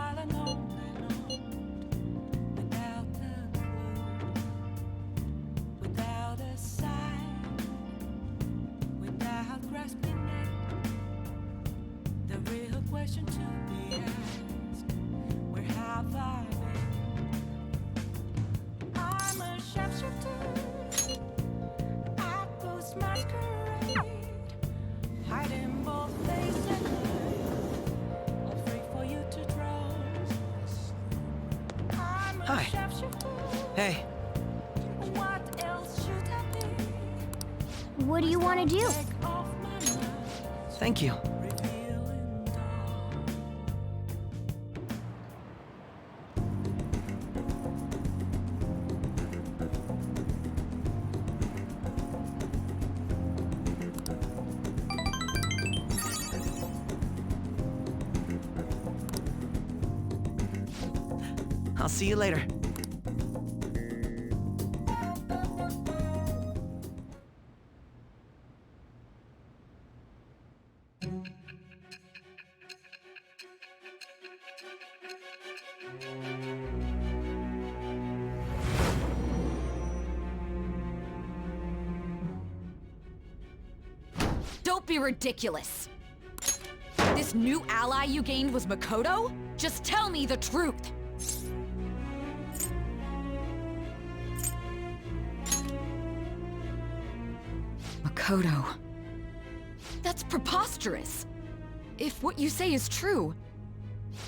silent on and on, without a clue, without a sign, without grasping it. The real question to be asked: where have I been? I'm a sharpshooter at Ghost Masquerade, hiding both face and eye, afraid for you to draw. I'm a Hi. sharpshooter. Hey, What else should I be? What do you want to do? Take off my mask, thank you. revealing dawn. I'll see you later. Don't be ridiculous. This new ally you gained was Makoto? Just tell me the truth. Makoto. That's preposterous. If what you say is true,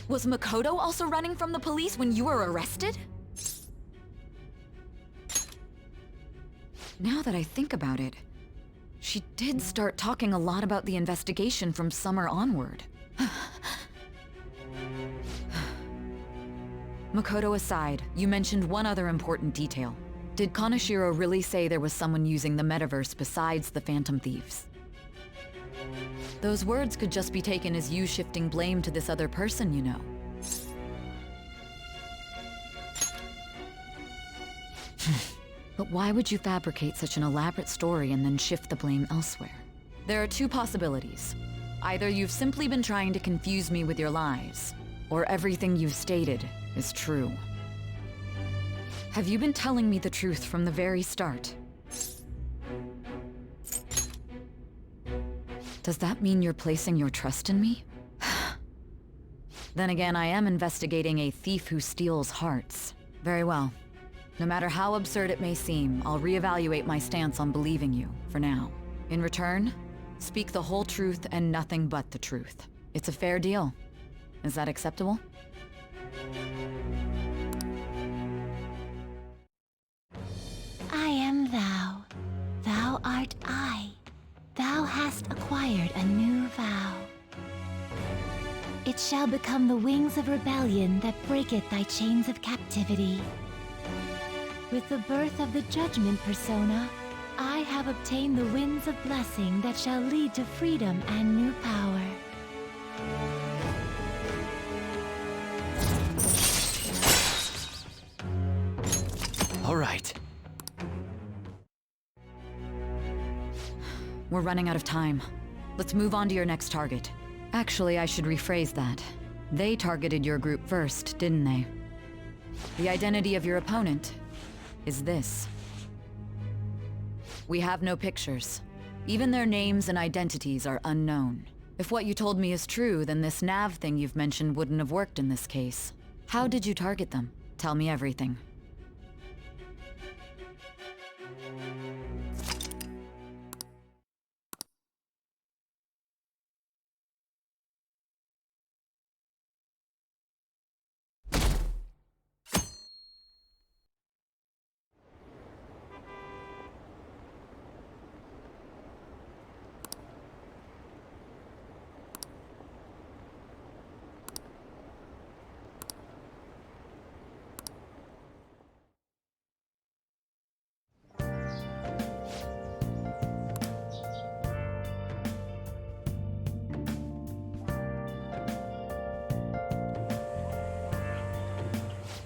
was Makoto also running from the police when you were arrested? Now that I think about it, she did start talking a lot about the investigation from summer onward. Makoto aside, you mentioned one other important detail. Did Kaneshiro really say there was someone using the metaverse besides the Phantom Thieves? Those words could just be taken as you shifting blame to this other person, you know. But why would you fabricate such an elaborate story and then shift the blame elsewhere? There are two possibilities. Either you've simply been trying to confuse me with your lies, or everything you've stated is true. Have you been telling me the truth from the very start? Does that mean you're placing your trust in me? Then again, I am investigating a thief who steals hearts. Very well. No matter how absurd it may seem, I'll reevaluate my stance on believing you, for now. In return, speak the whole truth and nothing but the truth. It's a fair deal. Is that acceptable? I am thou. Thou art I. Thou hast acquired a new vow. It shall become the wings of rebellion that breaketh thy chains of captivity. With the birth of the judgment persona, I have obtained the winds of blessing that shall lead to freedom and new power. All right. We're running out of time. Let's move on to your next target. Actually, I should rephrase that. They targeted your group first, didn't they? The identity of your opponent is this. We have no pictures. Even their names and identities are unknown. If what you told me is true, then this nav thing you've mentioned wouldn't have worked in this case. How did you target them? Tell me everything.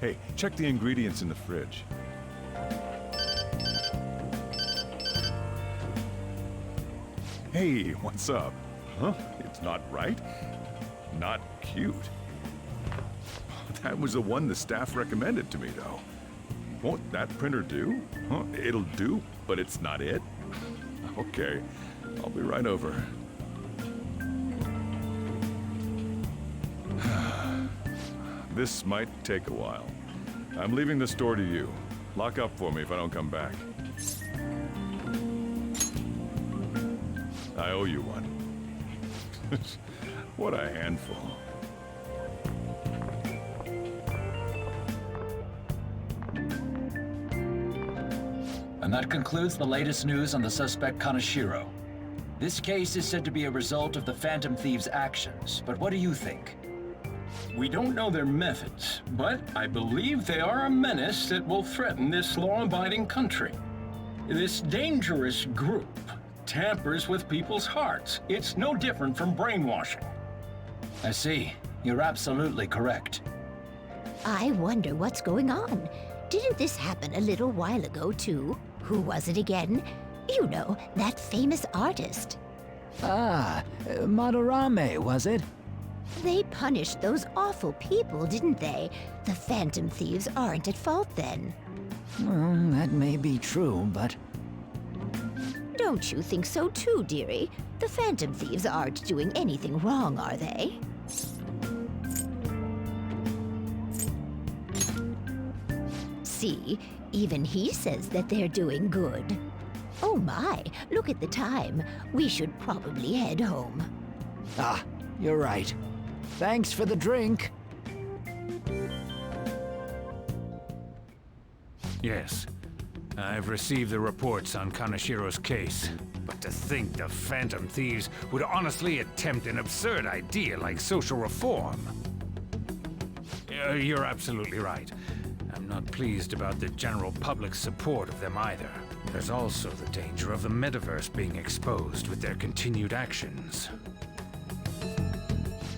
Hey, check the ingredients in the fridge. Hey, what's up? Huh? It's not right? Not cute. That was the one the staff recommended to me, though. Won't that printer do? Huh? It'll do, but it's not it? Okay, I'll be right over. This might take a while. I'm leaving the store to you. Lock up for me if I don't come back. I owe you one. What a handful. And that concludes the latest news on the suspect Kaneshiro. This case is said to be a result of the Phantom Thieves' actions, but what do you think? We don't know their methods, but I believe they are a menace that will threaten this law-abiding country. This dangerous group tampers with people's hearts. It's no different from brainwashing. I see. You're absolutely correct. I wonder what's going on. Didn't this happen a little while ago, too? Who was it again? You know, that famous artist. Ah, Madarame, was it? They punished those awful people, didn't they? The Phantom Thieves aren't at fault then. Well, that may be true, but... Don't you think so too, dearie? The Phantom Thieves aren't doing anything wrong, are they? See, even he says that they're doing good. Oh my, look at the time. We should probably head home. Ah, you're right. Thanks for the drink. Yes. I've received the reports on Kaneshiro's case. But to think the Phantom Thieves would honestly attempt an absurd idea like social reform. You're absolutely right. I'm not pleased about the general public's support of them either. There's also the danger of the metaverse being exposed with their continued actions.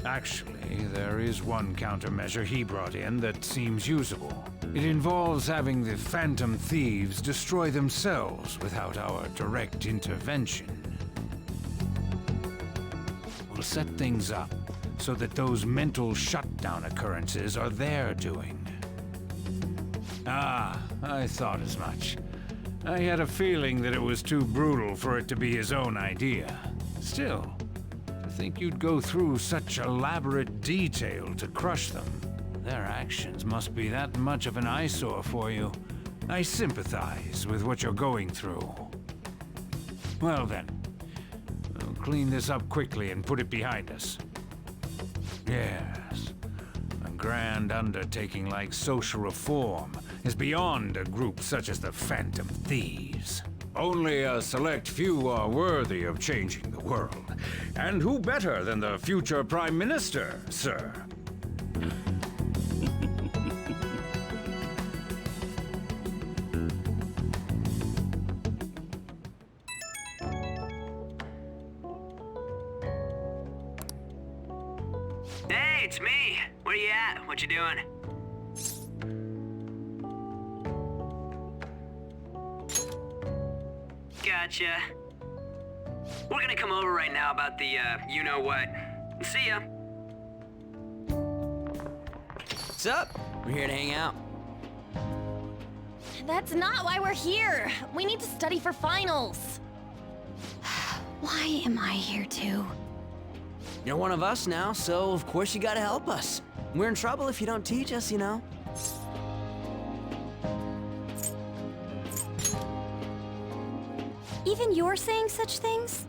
Actually, there is one countermeasure he brought in that seems usable. It involves having the Phantom Thieves destroy themselves without our direct intervention. We'll set things up so that those mental shutdown occurrences are their doing. Ah, I thought as much. I had a feeling that it was too brutal for it to be his own idea. Still, to think you'd go through such elaborate detail to crush them. Their actions must be that much of an eyesore for you. I sympathize with what you're going through. Well then, we'll clean this up quickly and put it behind us. Yes, a grand undertaking like social reform is beyond a group such as the Phantom Thieves. Only a select few are worthy of changing the world. And who better than the future Prime Minister, sir? Hey, it's me. Where you at? What you doing? Gotcha. We're gonna come over right now about the, you-know-what. See ya. What's up? We're here to hang out. That's not why we're here. We need to study for finals. Why am I here too? You're one of us now, so of course you gotta help us. We're in trouble if you don't teach us, you know. Even you're saying such things?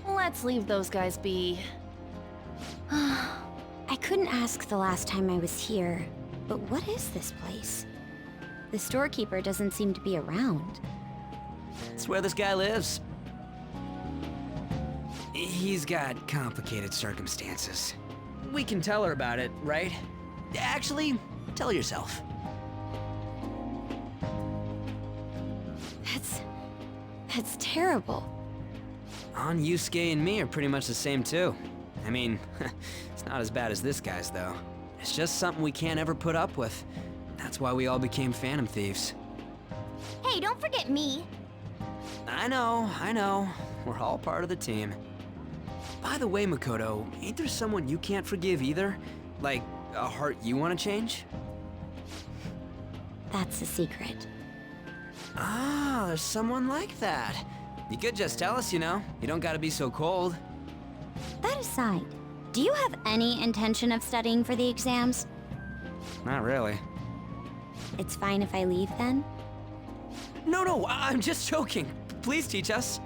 Let's leave those guys be. I couldn't ask the last time I was here, but what is this place? The storekeeper doesn't seem to be around. It's where this guy lives. He's got complicated circumstances. We can tell her about it, right? Actually, tell yourself. That's terrible. On Yusuke and me are pretty much the same too. I mean, it's not as bad as this guy's though. It's just something we can't ever put up with. That's why we all became Phantom Thieves. Hey, don't forget me. I know. We're all part of the team. By the way, Makoto, ain't there someone you can't forgive either? Like, a heart you want to change? That's a secret. Ah, there's someone like that. You could just tell us, you know. You don't gotta be so cold. That aside, do you have any intention of studying for the exams? Not really. It's fine if I leave then? No, I'm just joking. Please teach us.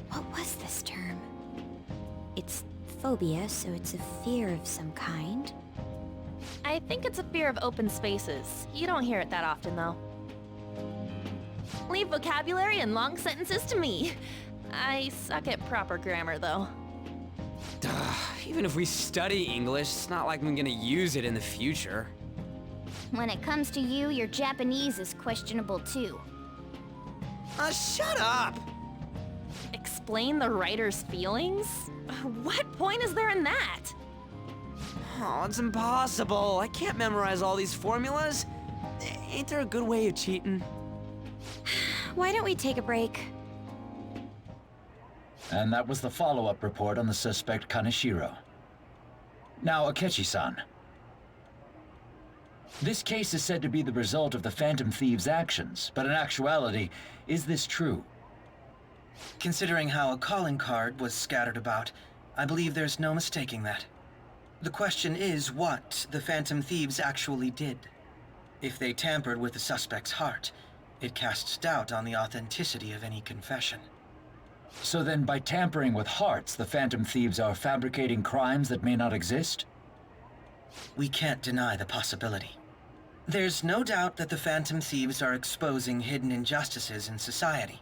What was this term? It's phobia, so it's a fear of some kind. I think it's a fear of open spaces. You don't hear it that often, though. Leave vocabulary and long sentences to me. I suck at proper grammar, though. Even if we study English, it's not like I'm gonna use it in the future. When it comes to you, your Japanese is questionable too. Shut up! Explain the writer's feelings? What point is there in that? Oh, it's impossible. I can't memorize all these formulas. Ain't there a good way of cheating? Why don't we take a break? And that was the follow-up report on the suspect Kaneshiro. Now, Akechi-san. This case is said to be the result of the Phantom Thieves' actions, but in actuality, is this true? Considering how a calling card was scattered about, I believe there's no mistaking that. The question is what the Phantom Thieves actually did. If they tampered with the suspect's heart, it casts doubt on the authenticity of any confession. So then, by tampering with hearts, the Phantom Thieves are fabricating crimes that may not exist? We can't deny the possibility. There's no doubt that the Phantom Thieves are exposing hidden injustices in society.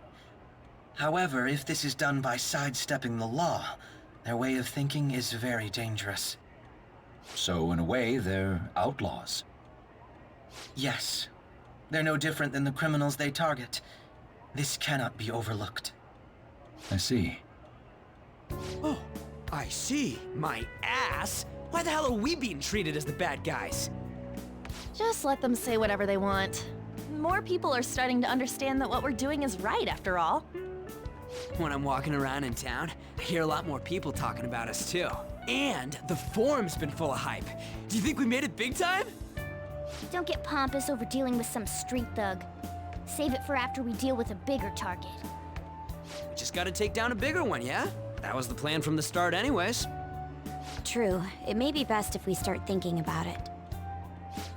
However, if this is done by sidestepping the law, their way of thinking is very dangerous. So, in a way, they're outlaws. Yes. They're no different than the criminals they target. This cannot be overlooked. I see. Oh, I see. My ass? Why the hell are we being treated as the bad guys? Just let them say whatever they want. More people are starting to understand that what we're doing is right, after all. When I'm walking around in town, I hear a lot more people talking about us too. And the forum's been full of hype. Do you think we made it big time? Don't get pompous over dealing with some street thug. Save it for after we deal with a bigger target. We just gotta take down a bigger one, yeah? That was the plan from the start anyways. True. It may be best if we start thinking about it.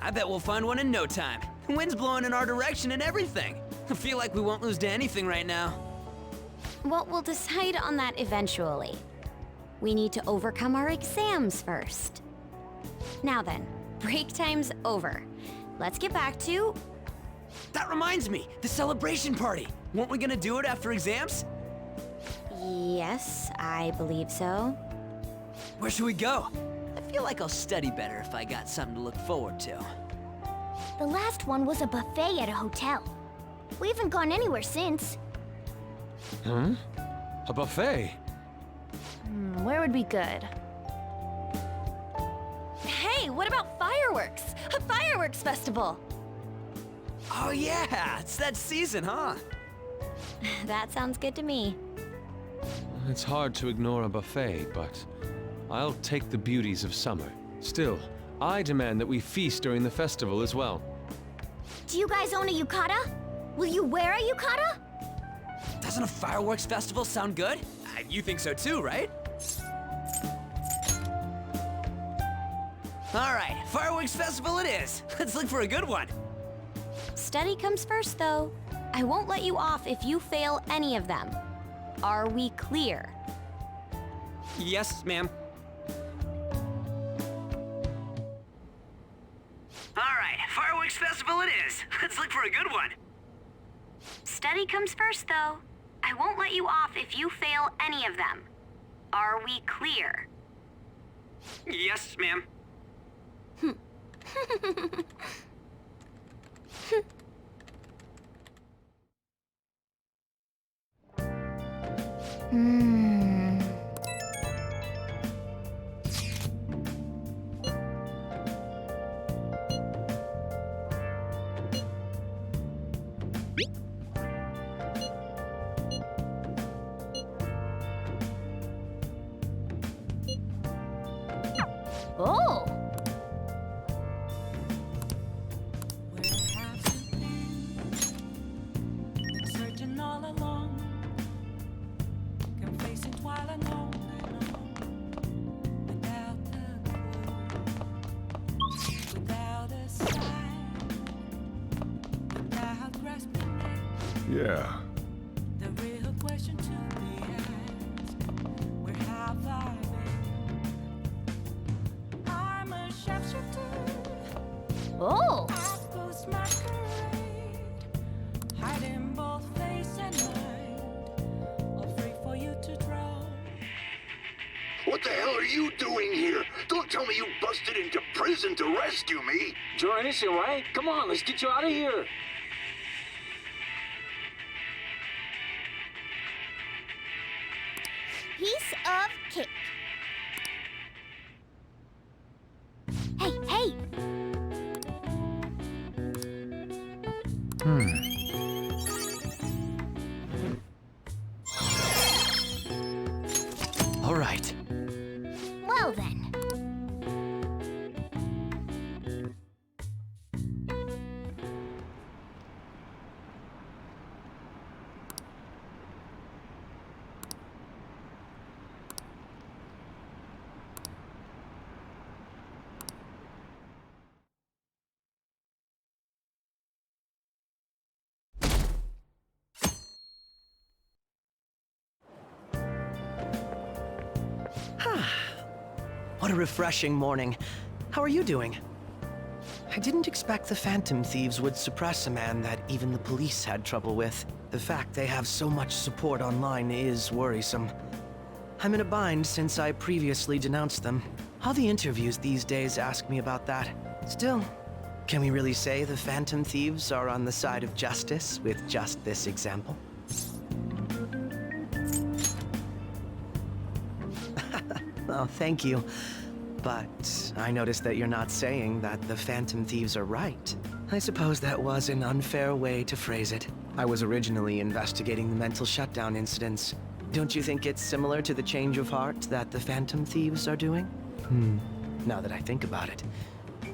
I bet we'll find one in no time. The wind's blowing in our direction and everything. I feel like we won't lose to anything right now. Well, we'll decide on that eventually. We need to overcome our exams first. Now then, break time's over. Let's get back to... That reminds me, the celebration party. Weren't we gonna do it after exams? Yes, I believe so. Where should we go? I feel like I'll study better if I got something to look forward to. The last one was a buffet at a hotel. We haven't gone anywhere since. Hmm? A buffet? Where would be good? Hey, what about fireworks? A fireworks festival! Oh yeah, it's that season, huh? That sounds good to me. It's hard to ignore a buffet, but I'll take the beauties of summer. Still, I demand that we feast during the festival as well. Do you guys own a yukata? Will you wear a yukata? Doesn't a fireworks festival sound good? You think so too, right? All right, fireworks festival it is. Let's look for a good one. Study comes first, though. I won't let you off if you fail any of them. Are we clear? Yes, ma'am. All right, fireworks festival it is. Let's look for a good one. Study comes first, though. I won't let you off if you fail any of them. Are we clear? Yes, ma'am. Oh! Searching all along, complacent while alone and on, without a sign, without grasping it. Yeah. The real question to be asked: where have I been? I'm a sharpshooter. Oh! Outpost masquerade, hiding both face and mind, all free for you to draw. What the hell are you doing here? Don't tell me you busted into prison to rescue me. Join us, right? Come on, let's get you out of here. Piece of cake. Hey, hey! All right. Well then. What a refreshing morning. How are you doing? I didn't expect the Phantom Thieves would suppress a man that even the police had trouble with. The fact they have so much support online is worrisome. I'm in a bind since I previously denounced them. All the interviews these days ask me about that. Still, can we really say the Phantom Thieves are on the side of justice with just this example? Oh, thank you. But I noticed that you're not saying that the Phantom Thieves are right. I suppose that was an unfair way to phrase it. I was originally investigating the mental shutdown incidents. Don't you think it's similar to the change of heart that the Phantom Thieves are doing? Now that I think about it,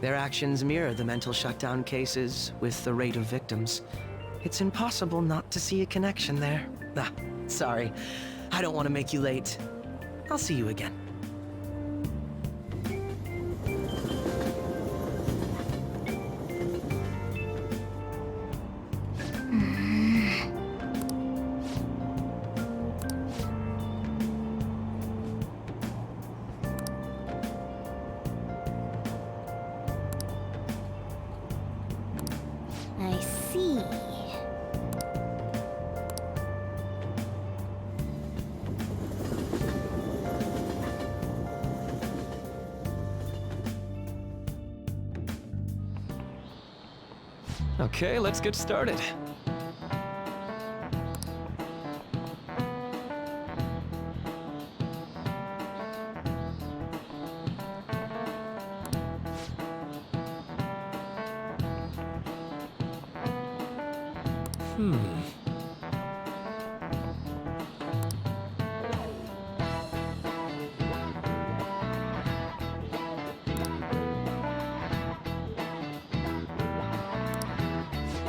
their actions mirror the mental shutdown cases with the rate of victims. It's impossible not to see a connection there. Ah, sorry. I don't want to make you late. I'll see you again. I see. Okay, let's get started.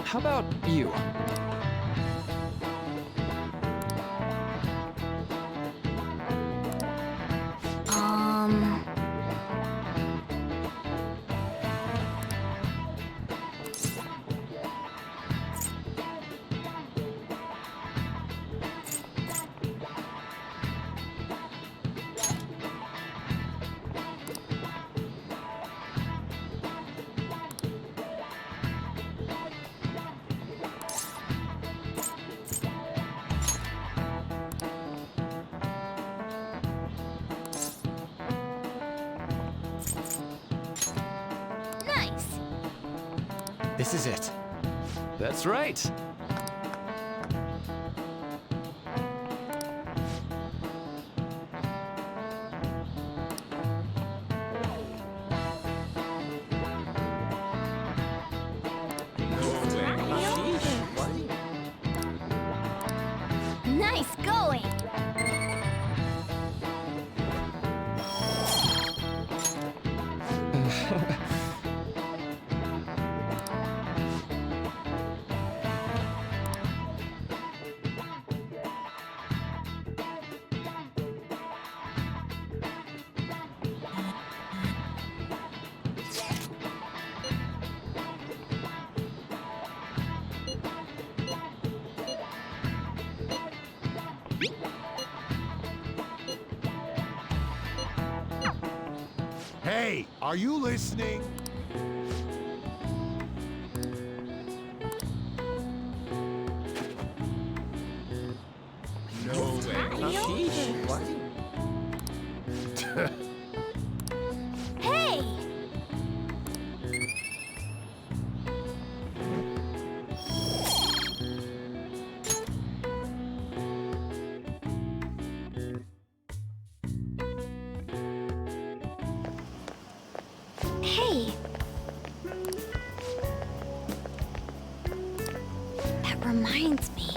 How about you? Nice. This is it. That's right. Nice going. Hey, are you listening? No way. Hey! Hey! That reminds me.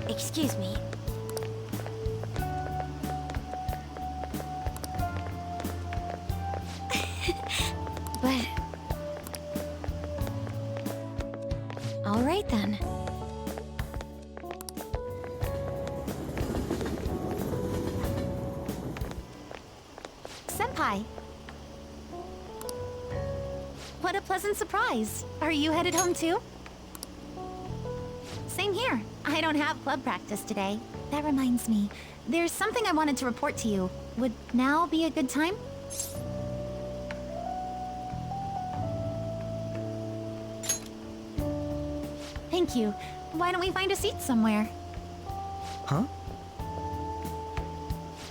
Excuse me. But... all right then. Senpai! What a pleasant surprise! Are you headed home too? Same here. I don't have club practice today. That reminds me, there's something I wanted to report to you. Would now be a good time? Thank you. Why don't we find a seat somewhere? Huh?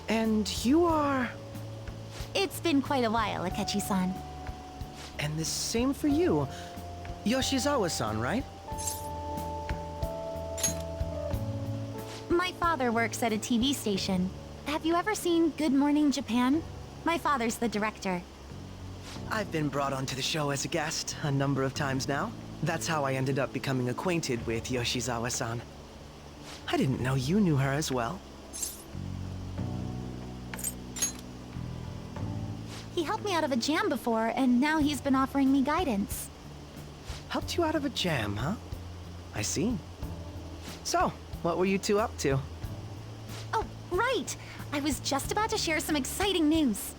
And you are... It's been quite a while, Akechi-san. And the same for you. Yoshizawa-san, right? My father works at a TV station. Have you ever seen Good Morning Japan? My father's the director. I've been brought onto the show as a guest a number of times now. That's how I ended up becoming acquainted with Yoshizawa-san. I didn't know you knew her as well. He helped me out of a jam before, and now he's been offering me guidance. Helped you out of a jam, huh? I see. So, what were you two up to? Oh, right! I was just about to share some exciting news.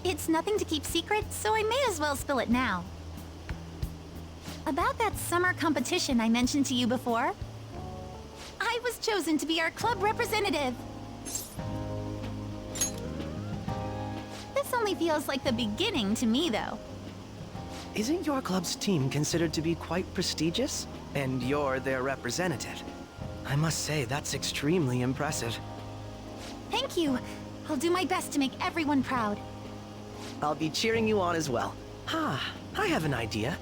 It's nothing to keep secret, so I may as well spill it now. About that summer competition I mentioned to you before, I was chosen to be our club representative. This only feels like the beginning to me, though. Isn't your club's team considered to be quite prestigious? And you're their representative. I must say, that's extremely impressive. Thank you. I'll do my best to make everyone proud. I'll be cheering you on as well. I have an idea.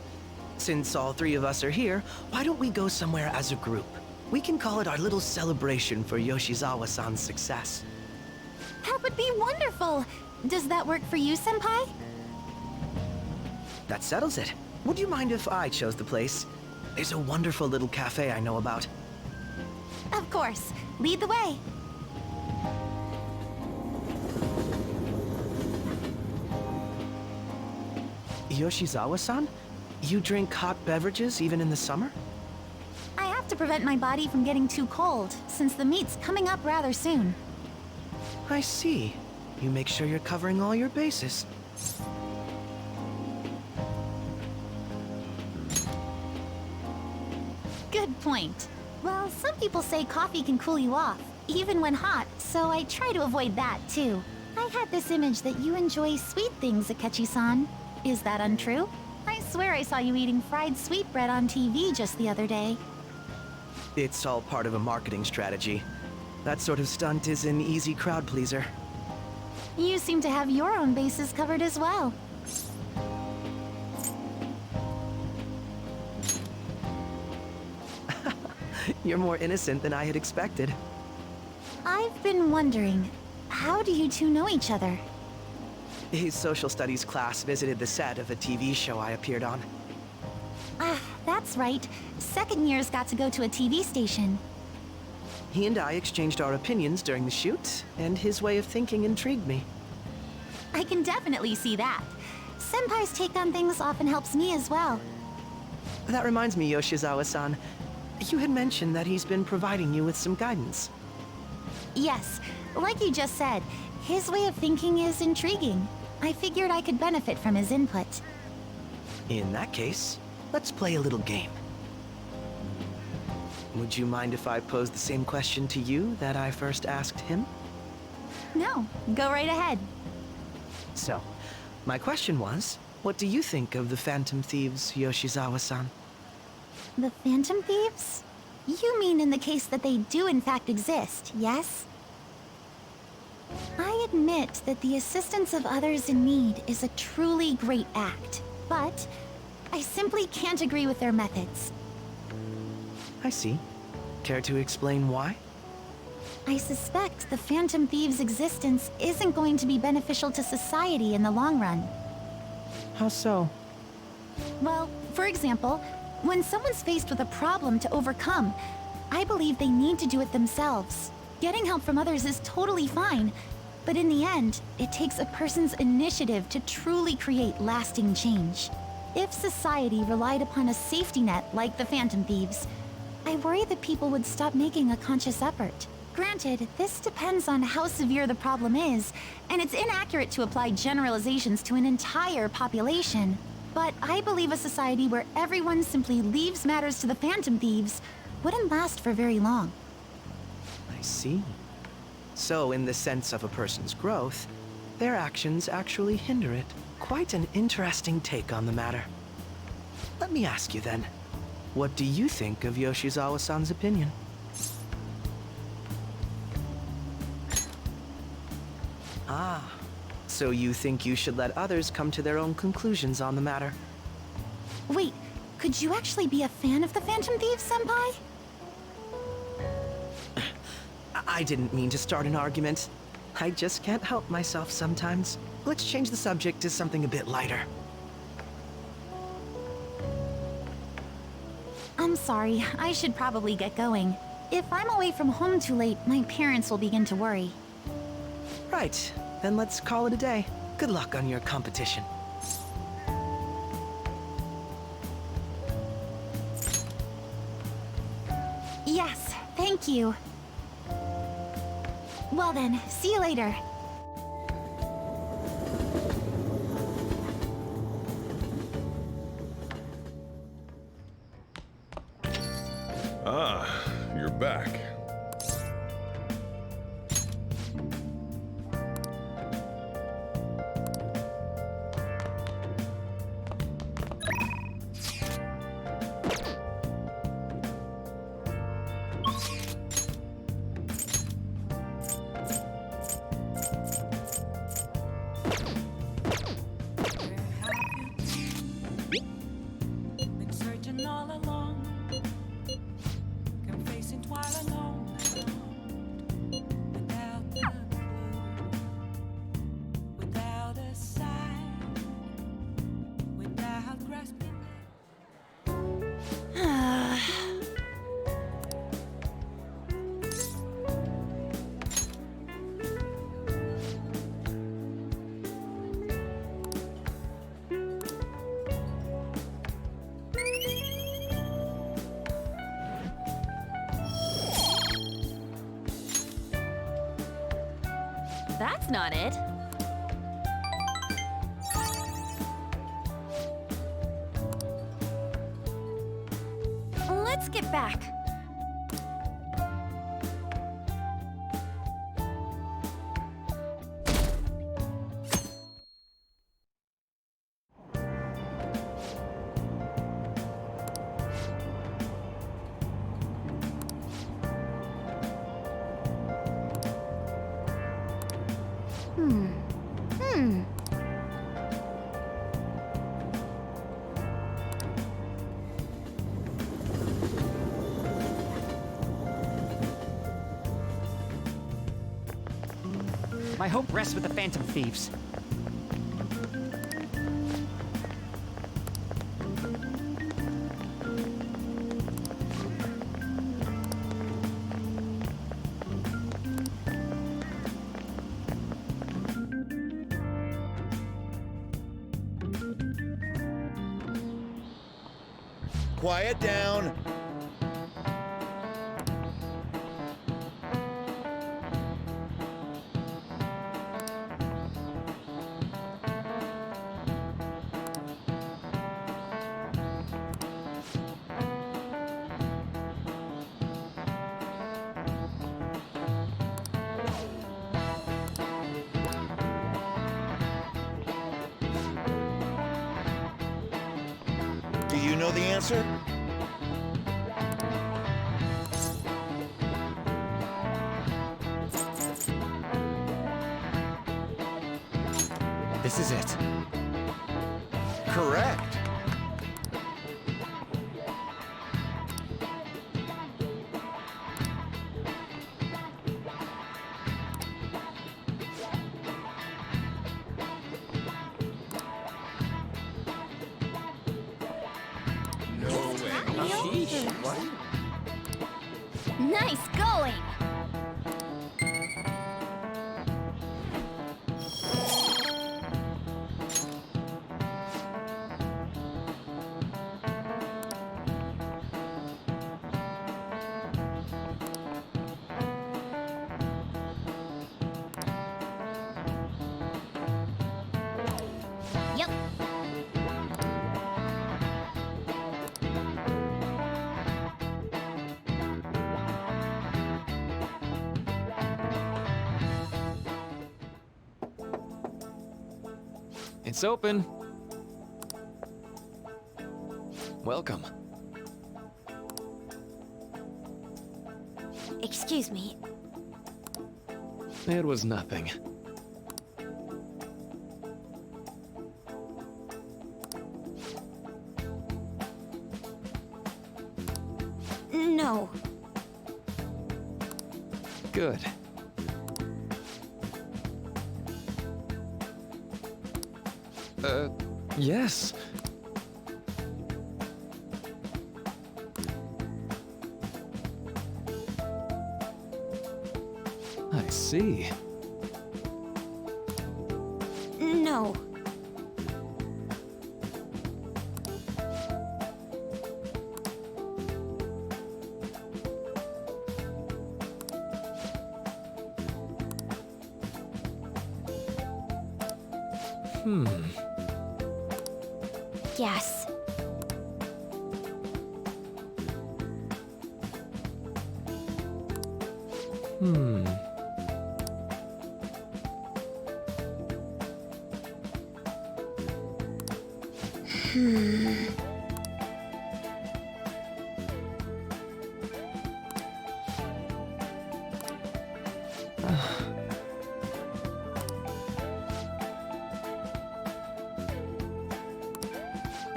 Since all three of us are here, why don't we go somewhere as a group? We can call it our little celebration for Yoshizawa-san's success. That would be wonderful! Does that work for you, Senpai? That settles it. Would you mind if I chose the place? There's a wonderful little cafe I know about. Of course. Lead the way. Yoshizawa-san? You drink hot beverages even in the summer? I have to prevent my body from getting too cold, since the meet's coming up rather soon. I see. You make sure you're covering all your bases. Good point. Well, some people say coffee can cool you off, even when hot, so I try to avoid that, too. I had this image that you enjoy sweet things, Akechi-san. Is that untrue? I swear I saw you eating fried sweetbread on TV just the other day. It's all part of a marketing strategy. That sort of stunt is an easy crowd pleaser. You seem to have your own bases covered as well. You're more innocent than I had expected. I've been wondering, how do you two know each other? His social studies class visited the set of a TV show I appeared on. Ah, that's right. Second years got to go to a TV station. He and I exchanged our opinions during the shoot, and his way of thinking intrigued me. I can definitely see that. Senpai's take on things often helps me as well. That reminds me, Yoshizawa-san. You had mentioned that he's been providing you with some guidance. Yes, like you just said, his way of thinking is intriguing. I figured I could benefit from his input. In that case, let's play a little game. Would you mind if I pose the same question to you that I first asked him? No, go right ahead. So, my question was, what do you think of the Phantom Thieves, Yoshizawa-san? The Phantom Thieves? You mean in the case that they do in fact exist, yes? I admit that the assistance of others in need is a truly great act, but I simply can't agree with their methods. I see. Care to explain why? I suspect the Phantom Thieves' existence isn't going to be beneficial to society in the long run. How so? Well, for example, when someone's faced with a problem to overcome, I believe they need to do it themselves. Getting help from others is totally fine, but in the end, it takes a person's initiative to truly create lasting change. If society relied upon a safety net like the Phantom Thieves, I worry that people would stop making a conscious effort. Granted, this depends on how severe the problem is, and it's inaccurate to apply generalizations to an entire population. But I believe a society where everyone simply leaves matters to the Phantom Thieves wouldn't last for very long. I see. So, in the sense of a person's growth, their actions actually hinder it. Quite an interesting take on the matter. Let me ask you then, what do you think of Yoshizawa-san's opinion? Ah, so you think you should let others come to their own conclusions on the matter? Wait, could you actually be a fan of the Phantom Thieves, Senpai? I didn't mean to start an argument. I just can't help myself sometimes. Let's change the subject to something a bit lighter. I'm sorry, I should probably get going. If I'm away from home too late, my parents will begin to worry. Right, then let's call it a day. Good luck on your competition. Yes, thank you. Well then, see you later. Ah, you're back. Been searching all along, complacent while alone, without a clue, without a sign, without grasping. That's not it. Let's get back. My hope rests with the Phantom Thieves. Quiet down. Do you know the answer? This is it. Correct. Nice going! Yep. It's open. Welcome. Excuse me. It was nothing. No. Good. Yes. I see. No. Yes.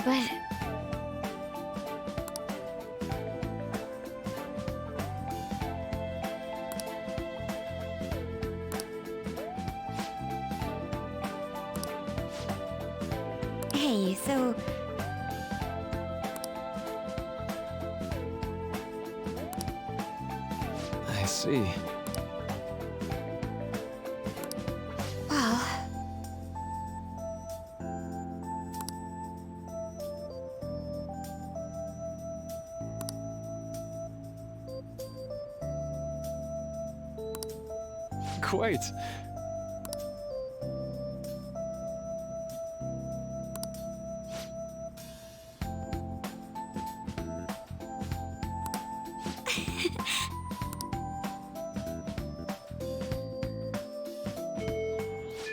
But... Hey, so... I see. Well... Quite.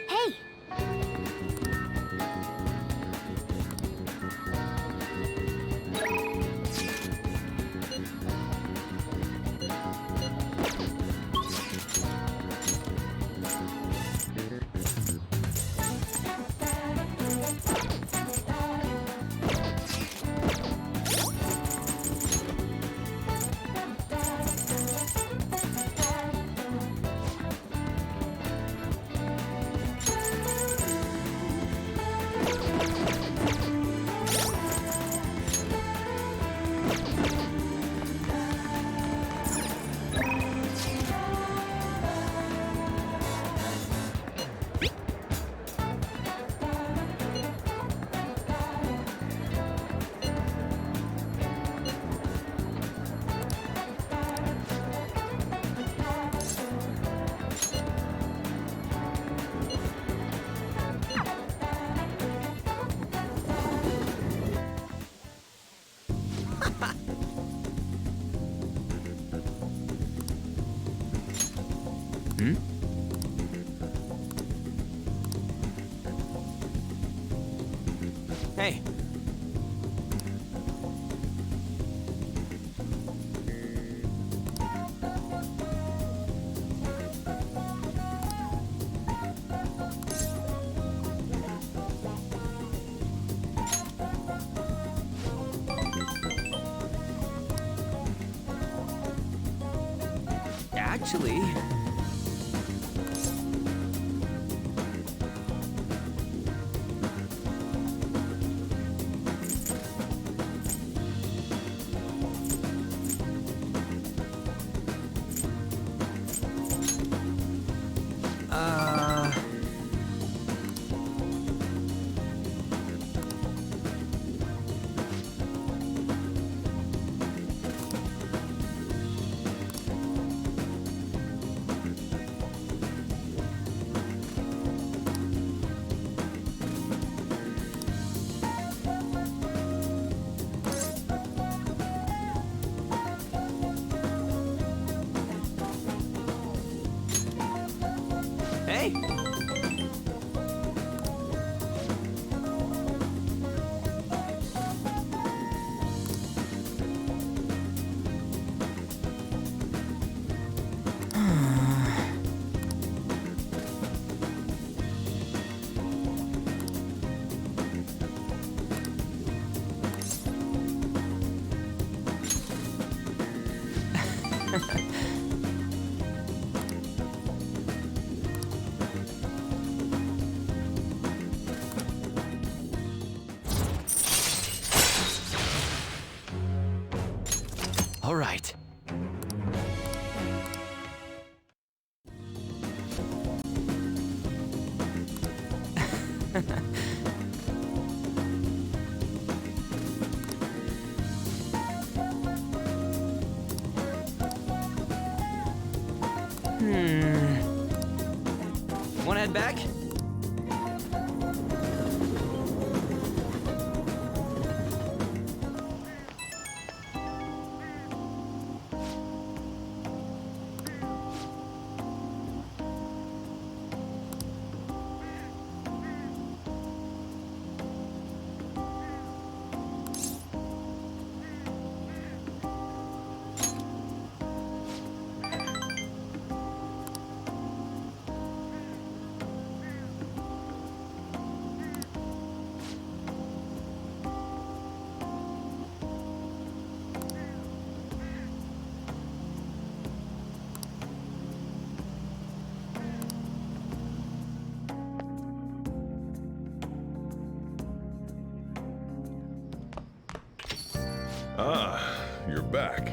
Hey! Hmm? Hey. Actually... Hey! All right. Wanna head back? Ah, you're back.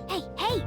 Hey, hey!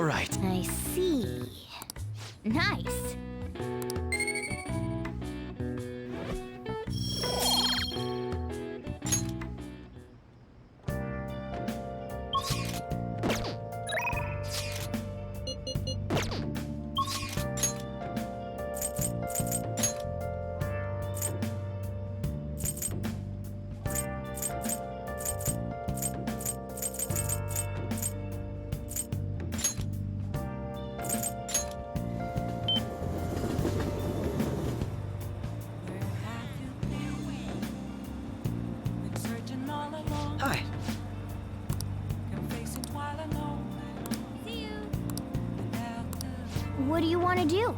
All right. I see. Nice. Hi. What do you want to do?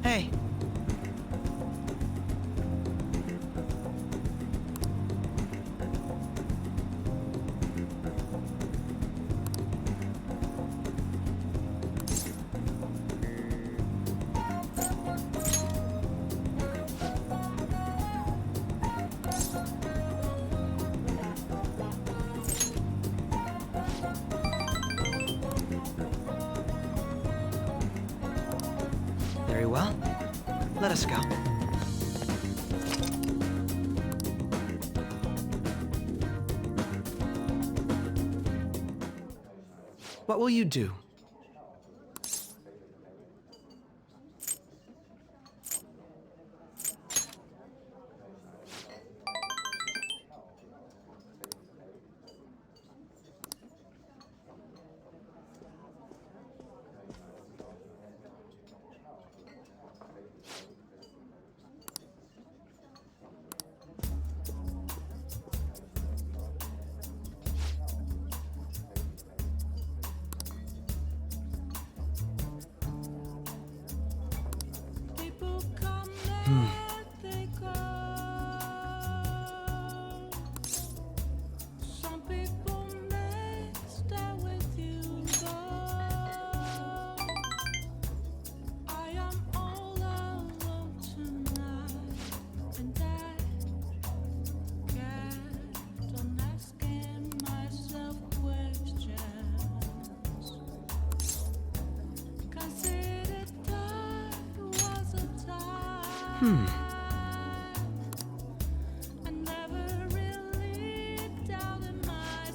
Hey. Very well. Let us go. What will you do?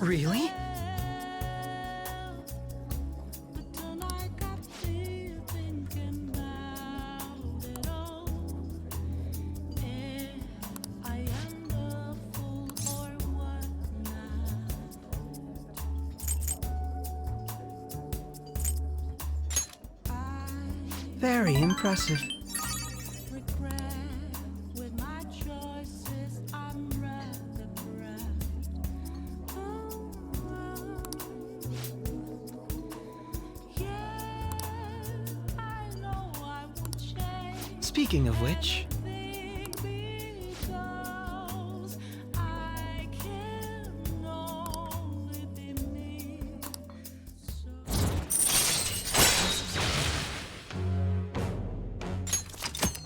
Really? Very impressive. Speaking of which...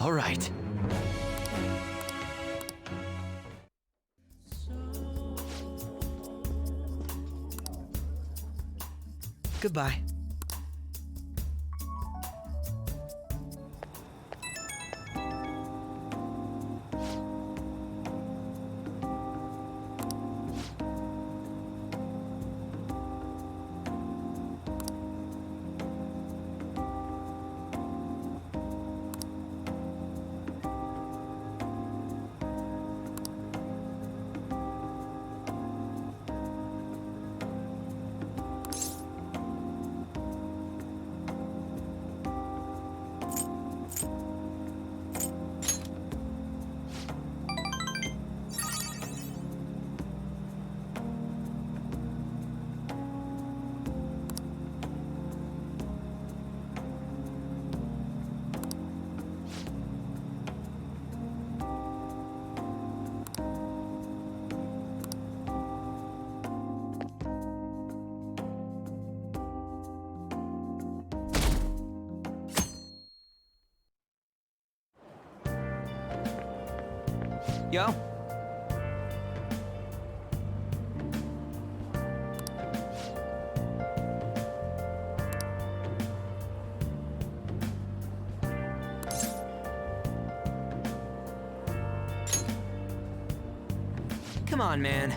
All right. Goodbye. Yo? Come on, man.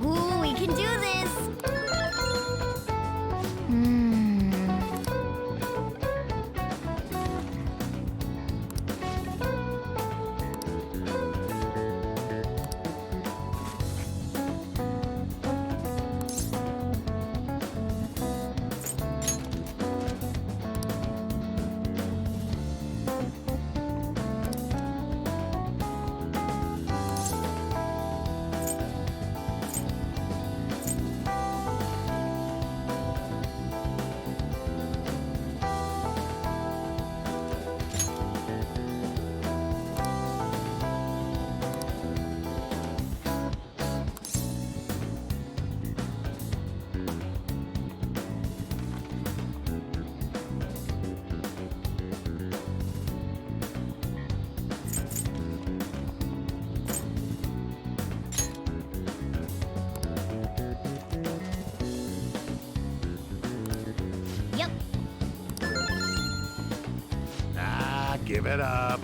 Ooh, we can do this! Yep. Ah, give it up.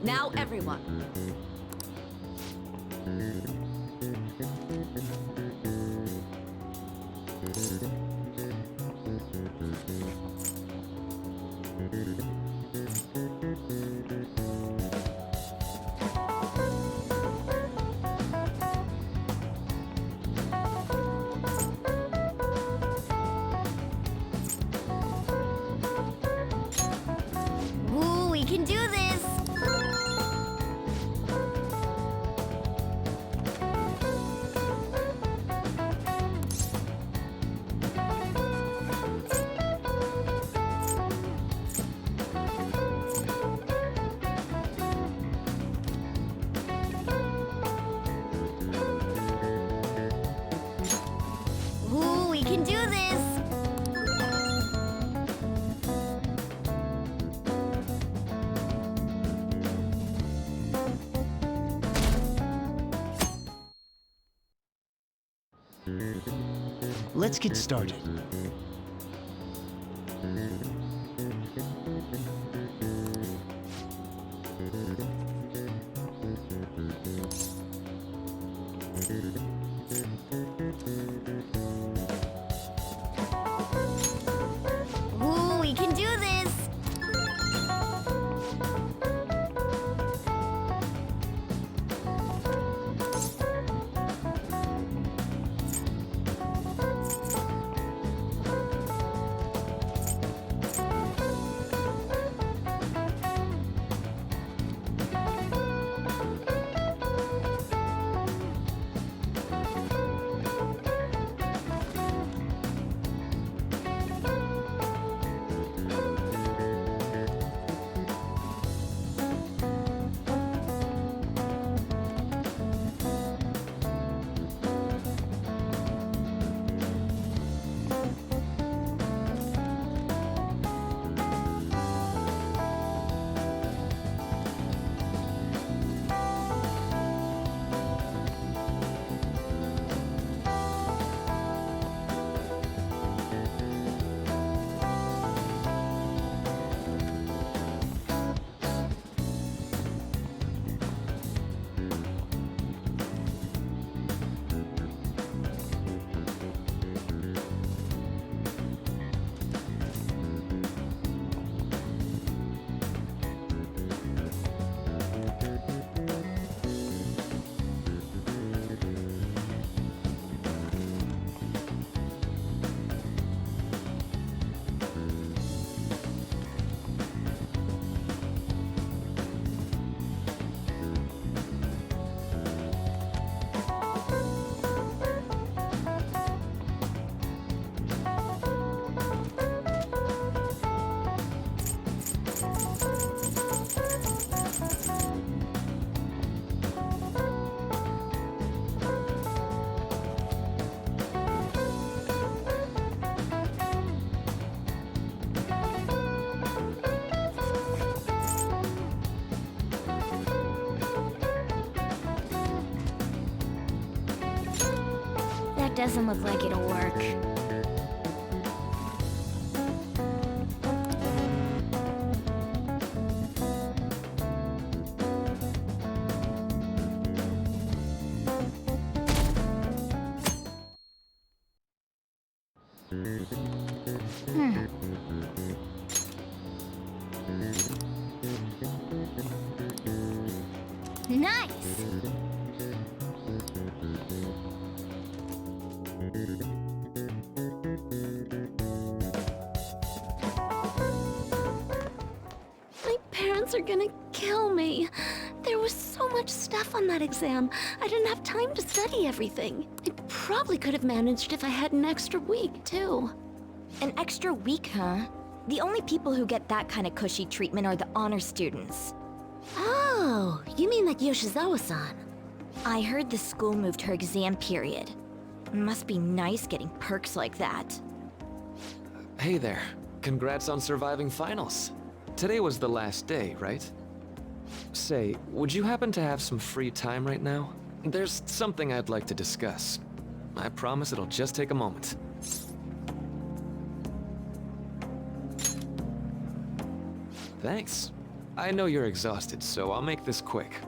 Now, everyone. Ooh, we can do this! Ooh, we can do this! Let's get started. Ooh, we can do this! Doesn't look like it'll work. Nice! My parents are gonna kill me. There was so much stuff on that exam. I didn't have time to study everything. I probably could have managed if I had an extra week, too. An extra week, huh? The only people who get that kind of cushy treatment are the honor students. Oh, you mean like Yoshizawa-san? I heard the school moved her exam period. Must be nice getting perks like that. Hey there. Congrats on surviving finals. Today was the last day, right? Say, would you happen to have some free time right now? There's something I'd like to discuss. I promise it'll just take a moment. Thanks. I know you're exhausted, so I'll make this quick.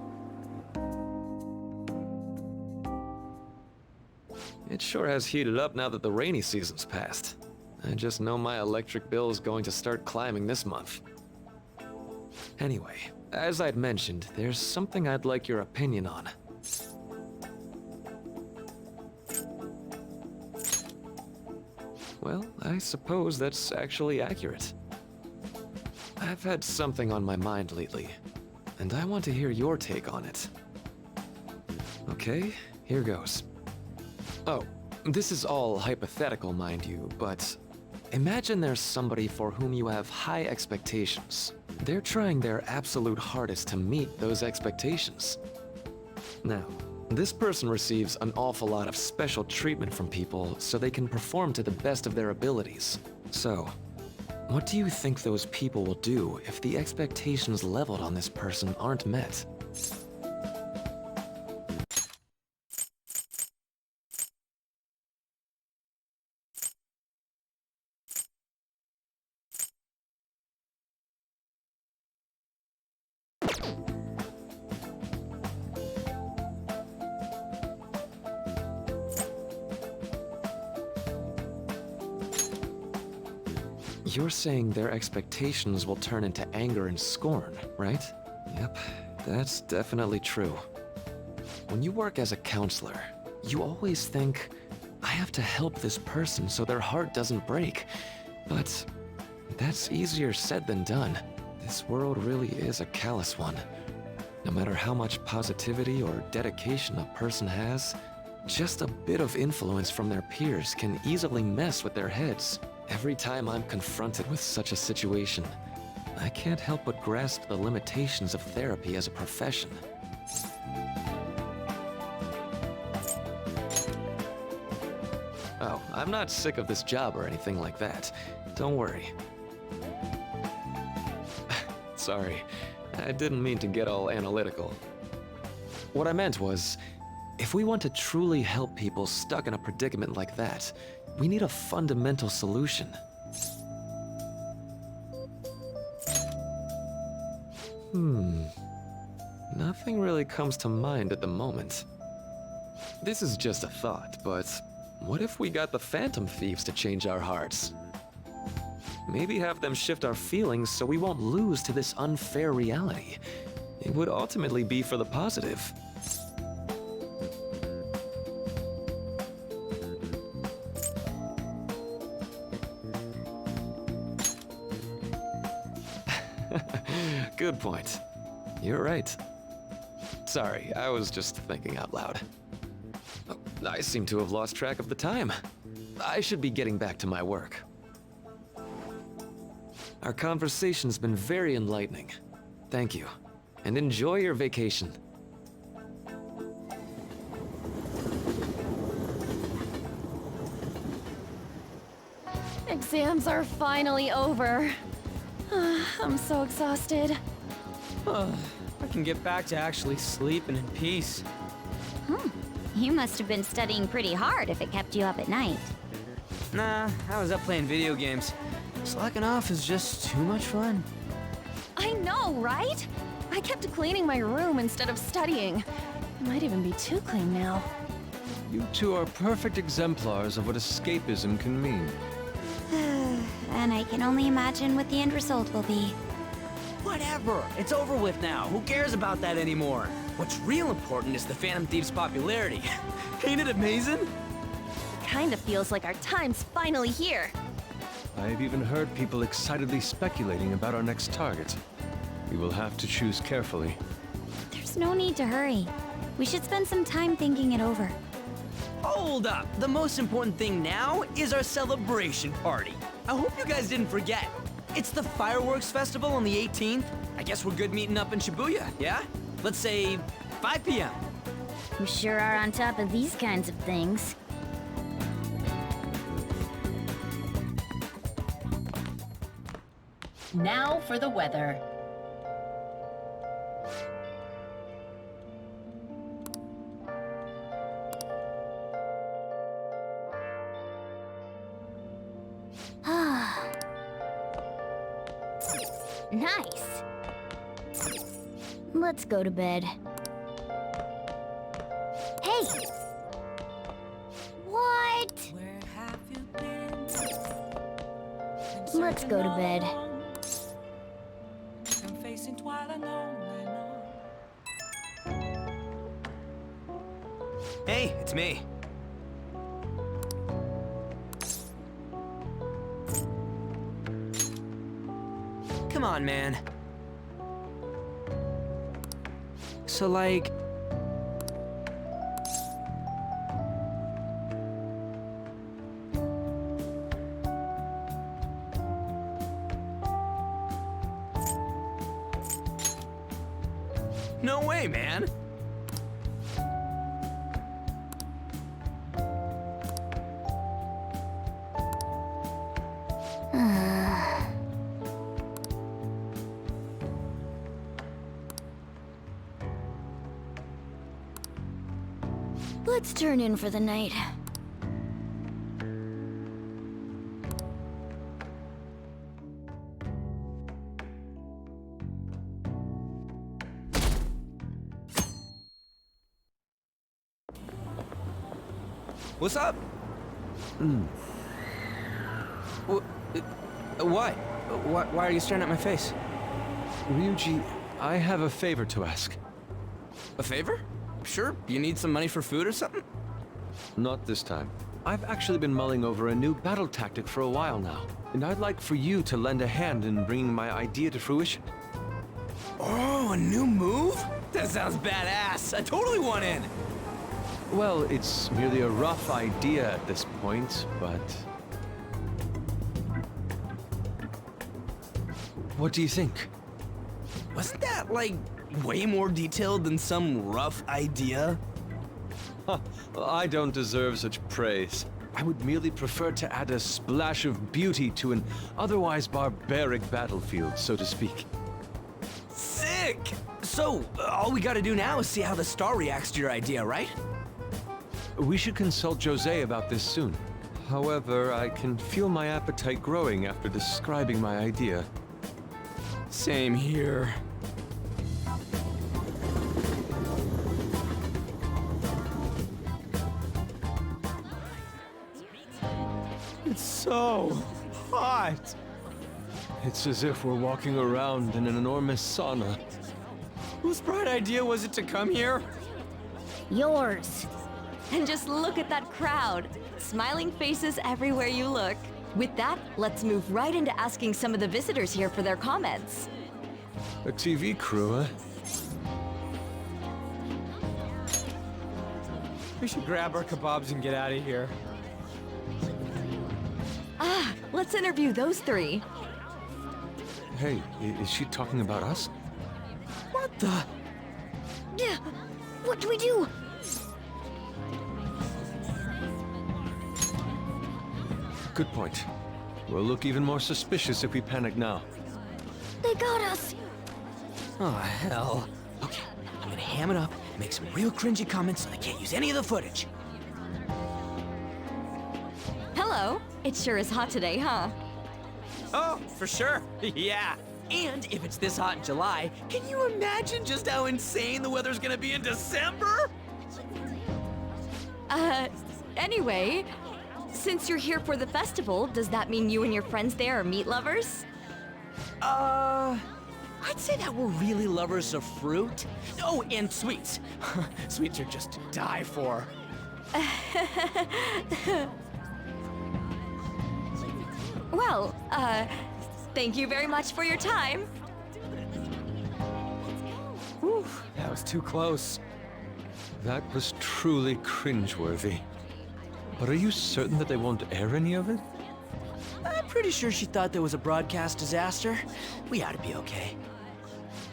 It sure has heated up now that the rainy season's passed. I just know my electric bill is going to start climbing this month. Anyway, as I'd mentioned, there's something I'd like your opinion on. Well, I suppose that's actually accurate. I've had something on my mind lately, and I want to hear your take on it. Okay, here goes. Oh, this is all hypothetical, mind you, but imagine there's somebody for whom you have high expectations. They're trying their absolute hardest to meet those expectations. Now, this person receives an awful lot of special treatment from people so they can perform to the best of their abilities. So, what do you think those people will do if the expectations leveled on this person aren't met? You're saying their expectations will turn into anger and scorn, right? Yep, that's definitely true. When you work as a counselor, you always think, I have to help this person so their heart doesn't break. But that's easier said than done. This world really is a callous one. No matter how much positivity or dedication a person has, just a bit of influence from their peers can easily mess with their heads. Every time I'm confronted with such a situation, I can't help but grasp the limitations of therapy as a profession. Oh, I'm not sick of this job or anything like that. Don't worry. Sorry, I didn't mean to get all analytical. What I meant was, if we want to truly help people stuck in a predicament like that, we need a fundamental solution. Nothing really comes to mind at the moment. This is just a thought, but what if we got the Phantom Thieves to change our hearts? Maybe have them shift our feelings so we won't lose to this unfair reality. It would ultimately be for the positive. Good point. You're right. Sorry, I was just thinking out loud. Oh, I seem to have lost track of the time. I should be getting back to my work. Our conversation's been very enlightening. Thank you, and enjoy your vacation. Exams are finally over. I'm so exhausted. I can get back to actually sleeping in peace. You must have been studying pretty hard if it kept you up at night. Nah, I was up playing video games. Slacking off is just too much fun. I know, right? I kept cleaning my room instead of studying. It might even be too clean now. You two are perfect exemplars of what escapism can mean. And I can only imagine what the end result will be. Whatever. It's over with now. Who cares about that anymore? What's real important is the Phantom Thieves' popularity. Ain't it amazing? Kinda feels like our time's finally here. I've even heard people excitedly speculating about our next target. We will have to choose carefully. There's no need to hurry. We should spend some time thinking it over. Hold up. The most important thing now is our celebration party. I hope you guys didn't forget. It's the fireworks festival on the 18th. I guess we're good meeting up in Shibuya, yeah? Let's say 5 p.m. We sure are on top of these kinds of things. Now for the weather. Nice. Let's go to bed. Hey! What? Let's go to bed. I'm facing twilight lonely night. Hey, it's me. Come on, man. So, like... No way, man! Let's turn in for the night. What's up? What? Why are you staring at my face? Ryuji, I have a favor to ask. A favor? Sure. You need some money for food or something? Not this time. I've actually been mulling over a new battle tactic for a while now, and I'd like for you to lend a hand in bringing my idea to fruition. Oh, a new move? That sounds badass. I totally want in. Well, it's merely a rough idea at this point, but... What do you think? Wasn't that, like, way more detailed than some rough idea? Huh, well, I don't deserve such praise. I would merely prefer to add a splash of beauty to an otherwise barbaric battlefield, so to speak. Sick! So, all we gotta do now is see how the star reacts to your idea, right? We should consult Jose about this soon. However, I can feel my appetite growing after describing my idea. Same here. It's so hot. It's as if we're walking around in an enormous sauna. Whose bright idea was it to come here? Yours. And just look at that crowd. Smiling faces everywhere you look. With that, let's move right into asking some of the visitors here for their comments. A TV crew, huh? We should grab our kebabs and get out of here. Ah, let's interview those three. Hey, is she talking about us? What the? Yeah. What do we do? Good point. We'll look even more suspicious if we panic now. They got us. Oh, hell. Okay, I'm gonna ham it up make some real cringy comments so they can't use any of the footage. Hello. It sure is hot today, huh? Oh, for sure. Yeah. And if it's this hot in July, can you imagine just how insane the weather's gonna be in December? Anyway, since you're here for the festival, does that mean you and your friends there are meat lovers? I'd say that we're really lovers of fruit. Oh, and sweets. Sweets are just to die for. Well, thank you very much for your time. Whew, that was too close. That was truly cringeworthy. But are you certain that they won't air any of it? I'm pretty sure she thought there was a broadcast disaster. We ought to be okay.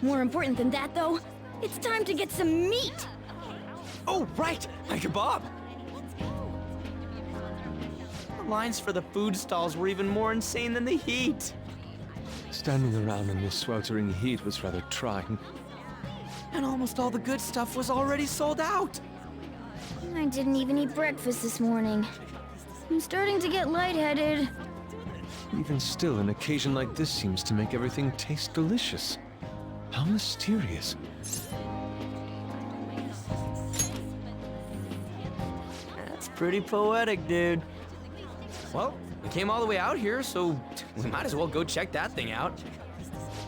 More important than that, though, it's time to get some meat! Oh, right! My kebab! The lines for the food stalls were even more insane than the heat. Standing around in this sweltering heat was rather trying. And almost all the good stuff was already sold out. I didn't even eat breakfast this morning. I'm starting to get lightheaded. Even still, an occasion like this seems to make everything taste delicious. How mysterious. That's pretty poetic, dude. Well, we came all the way out here, so we might as well go check that thing out.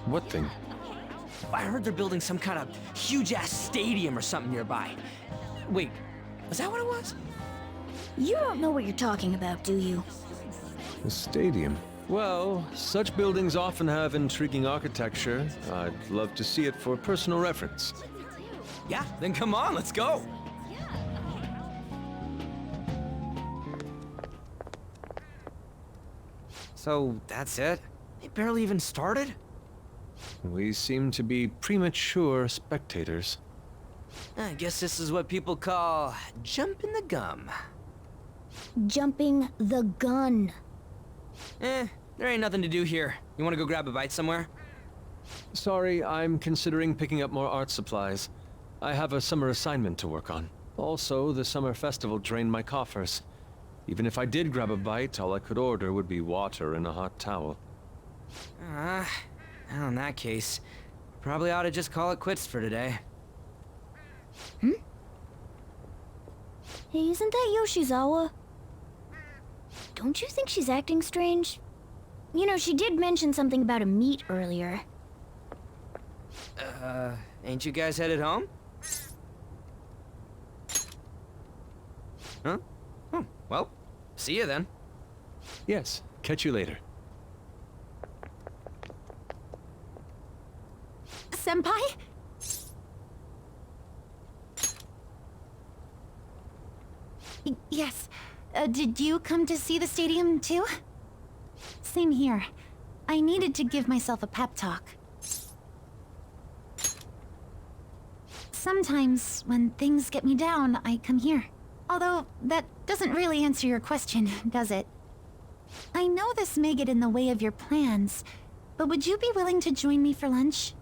What thing? I heard they're building some kind of huge-ass stadium or something nearby. Wait, was that what it was? You don't know what you're talking about, do you? The stadium. Well, such buildings often have intriguing architecture. I'd love to see it for personal reference. Yeah, then come on, let's go. So, that's it? They barely even started? We seem to be premature spectators. I guess this is what people call jumping the gum. Jumping the gun. There ain't nothing to do here. You wanna go grab a bite somewhere? Sorry, I'm considering picking up more art supplies. I have a summer assignment to work on. Also, the summer festival drained my coffers. Even if I did grab a bite, all I could order would be water and a hot towel. Well, in that case, probably ought to just call it quits for today. Hey, isn't that Yoshizawa? Don't you think she's acting strange? You know, she did mention something about a meet earlier. Ain't you guys headed home? Huh? Oh, well, see you then. Yes, catch you later. Senpai? Yes. Did you come to see the stadium too? Same here. I needed to give myself a pep talk. Sometimes, when things get me down, I come here. Although, that doesn't really answer your question, does it? I know this may get in the way of your plans, but would you be willing to join me for lunch?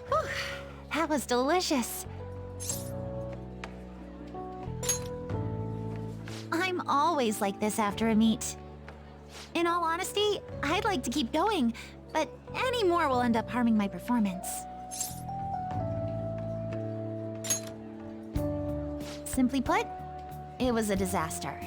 Whew, that was delicious. I'm always like this after a meet. In all honesty, I'd like to keep going, but any more will end up harming my performance. Simply put, it was a disaster.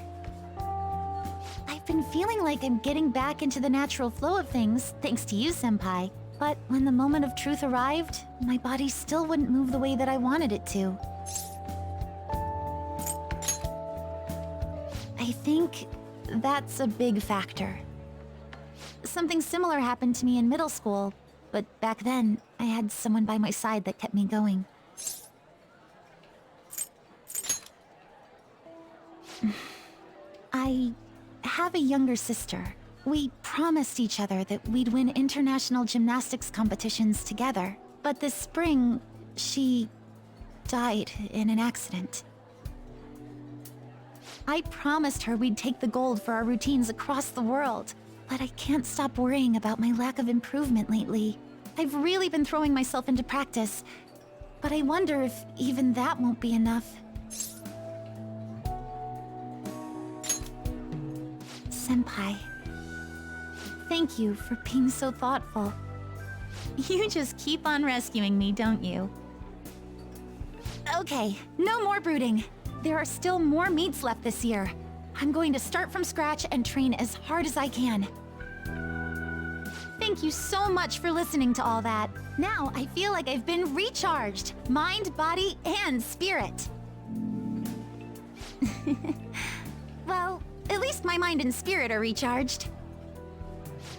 I've been feeling like I'm getting back into the natural flow of things, thanks to you, Senpai. But when the moment of truth arrived, my body still wouldn't move the way that I wanted it to. I think that's a big factor. Something similar happened to me in middle school, but back then, I had someone by my side that kept me going. I have a younger sister. We promised each other that we'd win international gymnastics competitions together. But this spring, she died in an accident. I promised her we'd take the gold for our routines across the world. But I can't stop worrying about my lack of improvement lately. I've really been throwing myself into practice, but I wonder if even that won't be enough. Senpai, thank you for being so thoughtful. You just keep on rescuing me, don't you? Okay, no more brooding. There are still more meets left this year. I'm going to start from scratch and train as hard as I can. Thank you so much for listening to all that. Now I feel like I've been recharged. Mind, body, and spirit. Well, at least my mind and spirit are recharged.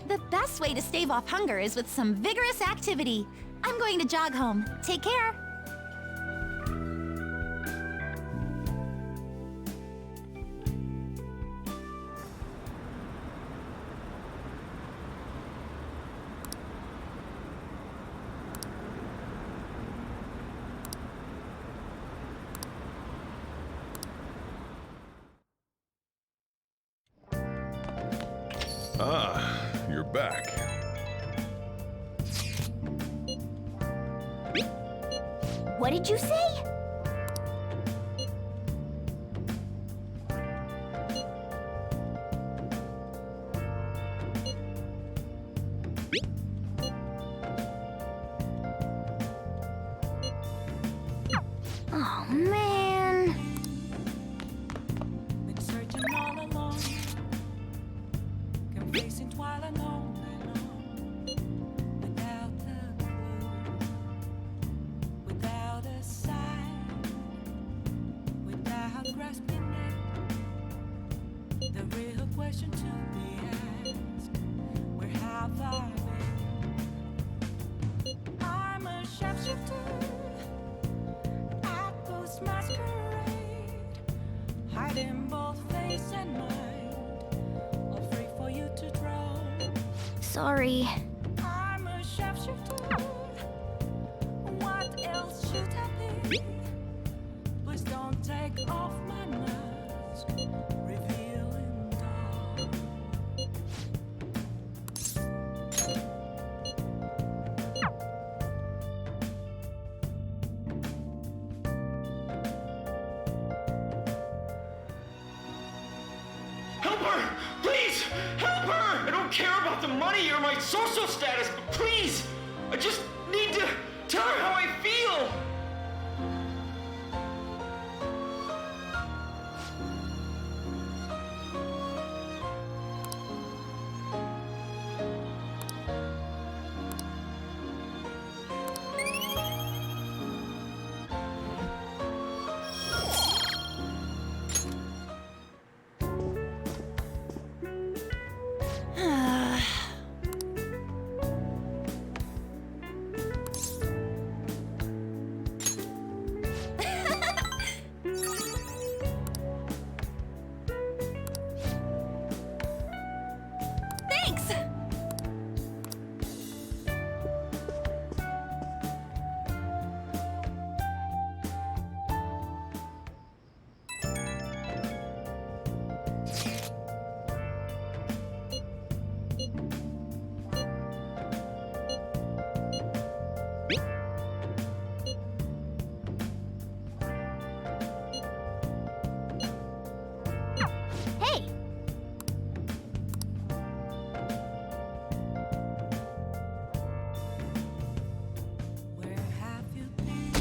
The best way to stave off hunger is with some vigorous activity. I'm going to jog home. Take care. Ah, you're back. What did you say? Oh, man. Been searching all along, confessing while alone, without a clue, without a sign, without grasping it. The real question to be asked: where have I been? I'm a sharpshooter. Masquerade, hiding both face and mind, afraid for you to drown. Sorry. I'm a sharpshooter. What else should I be? Please don't take off my mask, revealing dark. Help her! Please! Help her! I don't care about the money or my social status, but please! I just need to tell her how I feel! Thanks! Hey! Where have you been?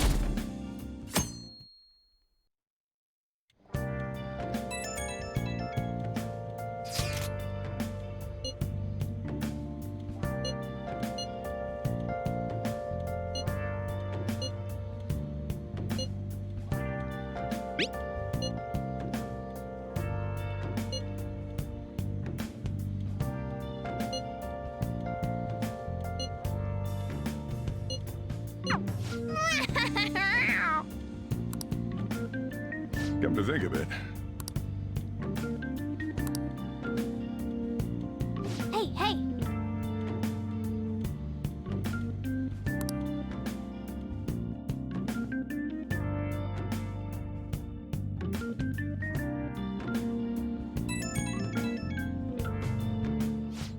Come to think of it, Hey, hey!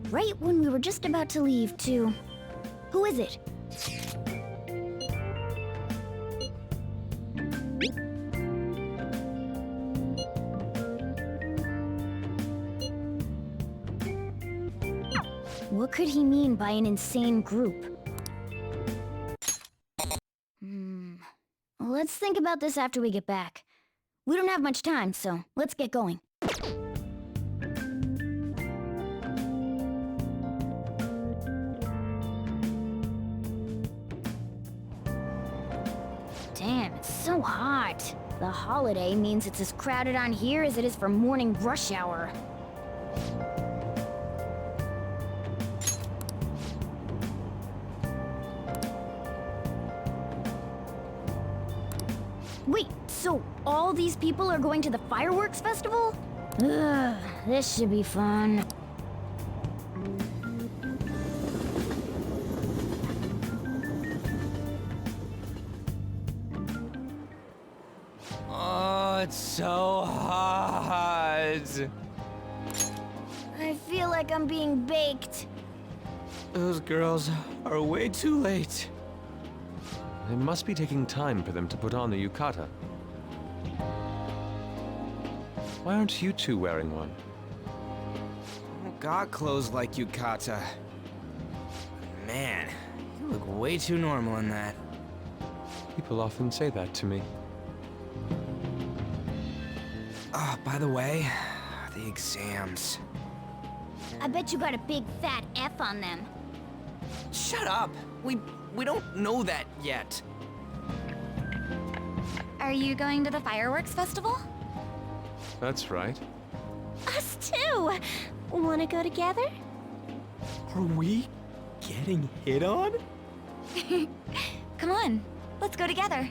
Right when we were just about to leave, too. Who is it? What could he mean by an insane group? Let's think about this after we get back. We don't have much time, so let's get going. Damn, it's so hot. The holiday means it's as crowded on here as it is for morning rush hour. Wait, so all these people are going to the fireworks festival? Ugh, this should be fun. Oh, it's so hot. I feel like I'm being baked. Those girls are way too late. It must be taking time for them to put on the yukata. Why aren't you two wearing one? Got clothes like yukata. Man, you look way too normal in that. People often say that to me. Oh, by the way, the exams. I bet you got a big fat F on them. Shut up! We don't know that yet. Are you going to the fireworks festival? That's right. Us too! Wanna go together? Are we getting hit on? Come on, let's go together.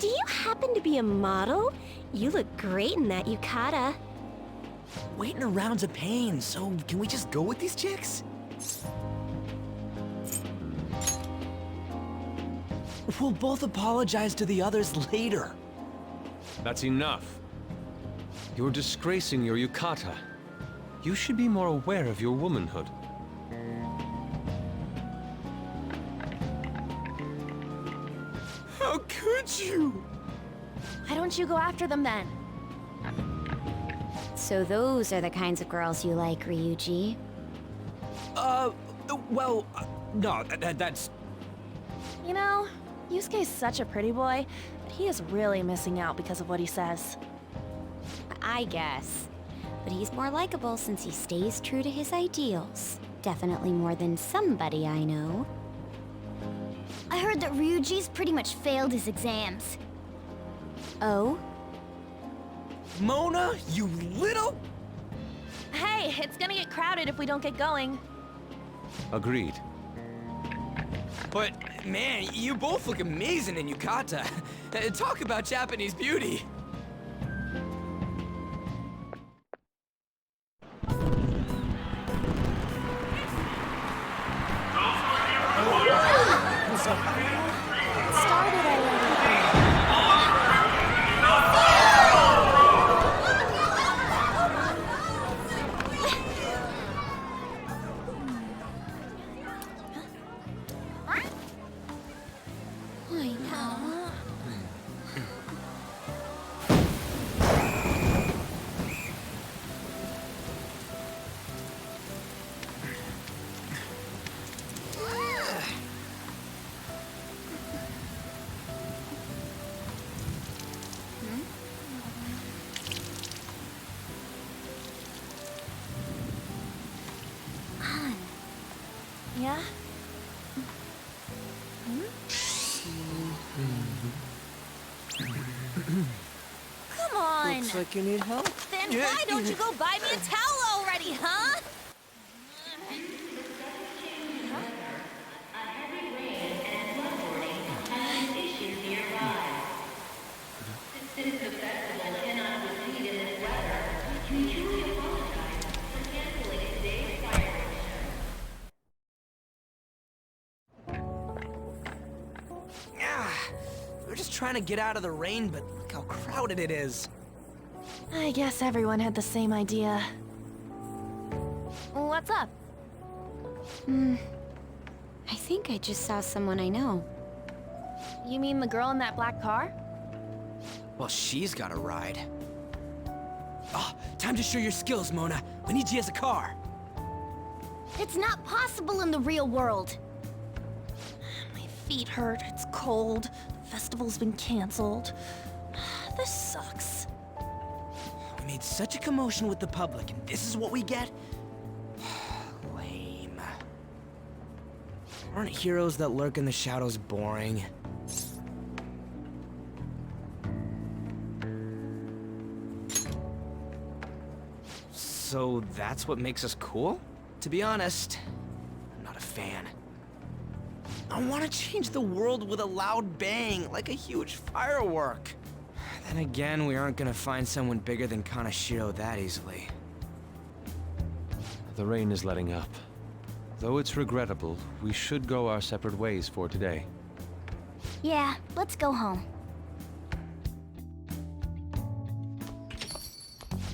Do you happen to be a model? You look great in that yukata. Waiting around's a pain, so can we just go with these chicks? We'll both apologize to the others later. That's enough. You're disgracing your yukata. You should be more aware of your womanhood. How could you? Why don't you go after them then? So those are the kinds of girls you like, Ryuji. Well, no, that's... You know, Yusuke's such a pretty boy, but he is really missing out because of what he says. I guess. But he's more likable since he stays true to his ideals. Definitely more than somebody I know. I heard that Ryuji's pretty much failed his exams. Oh? Mona, you little... Hey, it's gonna get crowded if we don't get going. Agreed. But, man, you both look amazing in yukata. Talk about Japanese beauty. Started already. Yeah? Come on! Looks like you need help. Then why don't you go buy me a towel already, huh? We're just trying to get out of the rain, but look how crowded it is. I guess everyone had the same idea. What's up? I think I just saw someone I know. You mean the girl in that black car? Well, she's got a ride. Oh, time to show your skills, Mona. We need you as a car. It's not possible in the real world. My feet hurt, it's cold, the festival's been canceled. This sucks. We made such a commotion with the public, and this is what we get? Lame. Aren't heroes that lurk in the shadows boring? So that's what makes us cool? To be honest, I'm not a fan. I want to change the world with a loud bang, like a huge firework. Then again, we aren't gonna find someone bigger than Kanashiro that easily. The rain is letting up. Though it's regrettable, we should go our separate ways for today. Yeah, let's go home.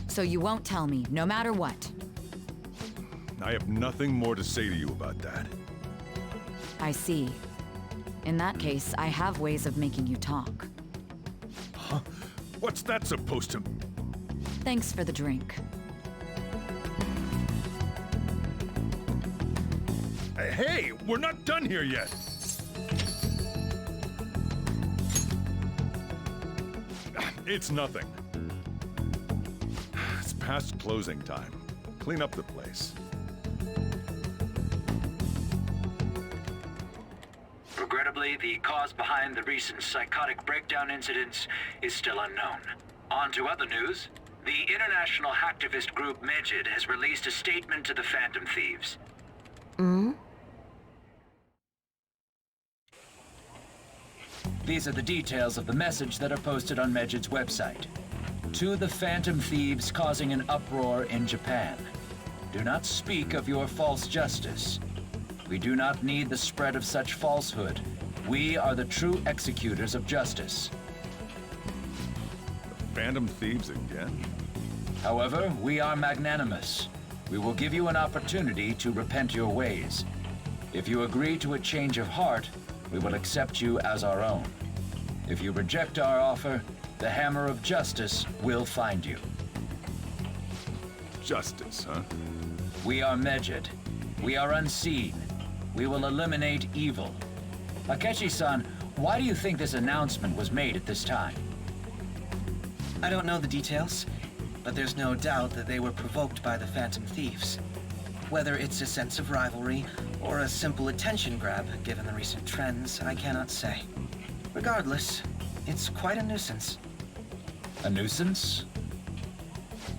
So you won't tell me, no matter what. I have nothing more to say to you about that. I see. In that case, I have ways of making you talk. Huh? What's that supposed to... Thanks for the drink. Hey, we're not done here yet! It's nothing. It's past closing time. Clean up the place. Regrettably, the cause behind the recent psychotic breakdown incidents is still unknown. On to other news. The international hacktivist group Medjed has released a statement to the Phantom Thieves. These are the details of the message that are posted on Medjed's website. To the Phantom Thieves causing an uproar in Japan. Do not speak of your false justice. We do not need the spread of such falsehood. We are the true executors of justice. The Phantom Thieves again? However, we are magnanimous. We will give you an opportunity to repent your ways. If you agree to a change of heart, we will accept you as our own. If you reject our offer, the hammer of justice will find you. Justice, huh? We are Medjed. We are unseen. We will eliminate evil. Akechi-san, why do you think this announcement was made at this time? I don't know the details, but there's no doubt that they were provoked by the Phantom Thieves. Whether it's a sense of rivalry or a simple attention grab, given the recent trends, I cannot say. Regardless, it's quite a nuisance. A nuisance?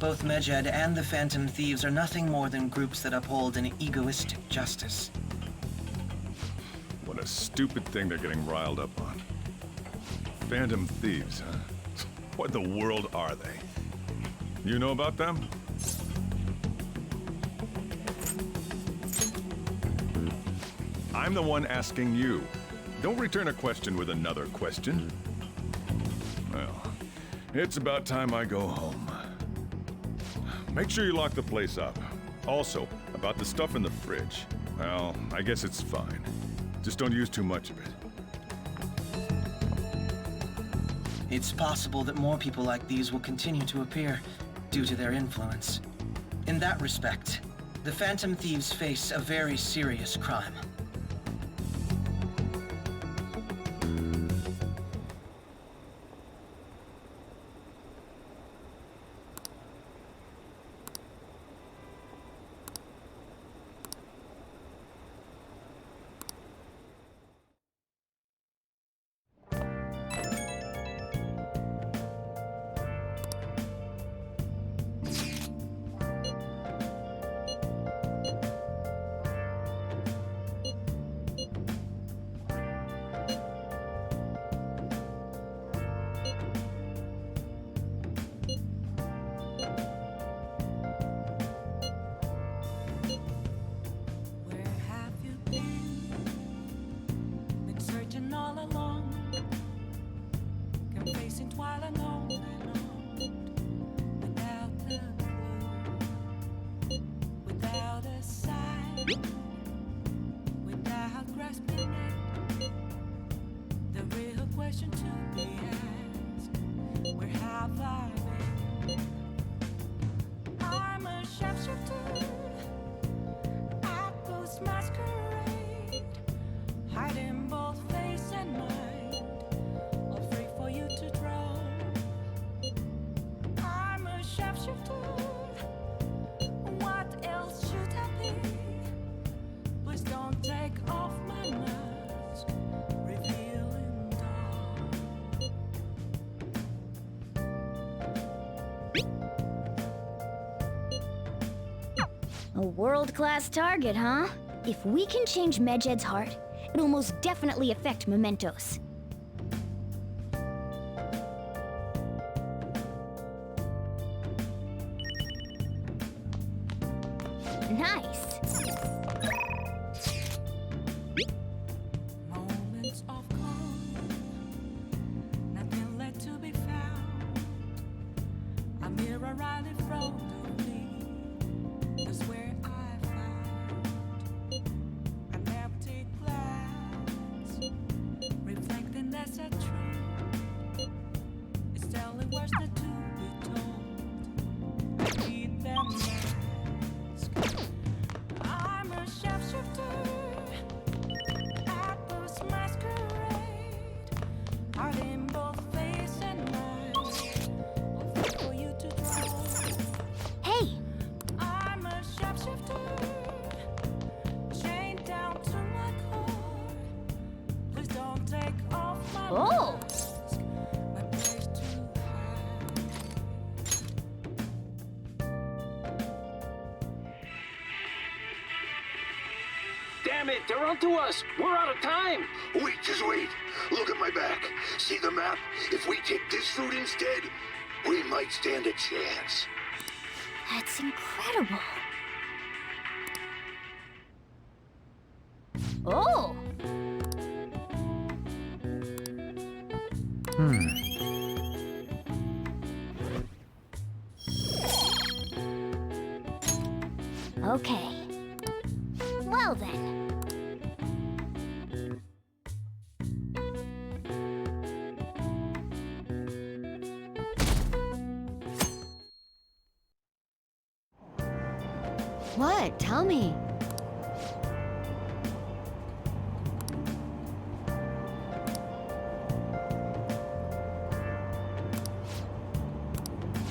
Both Medjed and the Phantom Thieves are nothing more than groups that uphold an egoistic justice. What a stupid thing they're getting riled up on. Phantom Thieves, huh? What in the world are they? You know about them? I'm the one asking you. Don't return a question with another question. Well, it's about time I go home. Make sure you lock the place up. Also, about the stuff in the fridge. Well, I guess it's fine. Just don't use too much of it. It's possible that more people like these will continue to appear due to their influence. In that respect, the Phantom Thieves face a very serious crime. Where have you been? Been searching all along, confessing while alone without a clue, without a sign. shapeshifter. What else should I be? Please don't take off my mask, revealing dark. A world-class target, huh? If we can change Medjed's heart, it'll most definitely affect Mementos. Nice. Moments of calm, nothing left to be found. A mirror right in front of me. That's where I found an empty glass, reflecting as a tree. It's telling words that to be told. I need them mask. I'm a shapeshifter at this masquerade, hiding both face and mind. All for you to draw. Hey! I'm a shapeshifter, chained down to my core. Please don't take off my Oh! mask. My place to Damn it, they're onto us. We're out of time. Wait, just wait. Look at my back. See the map? If we take this route instead, we might stand a chance. That's incredible. Oh! Okay. Well then. What? Tell me.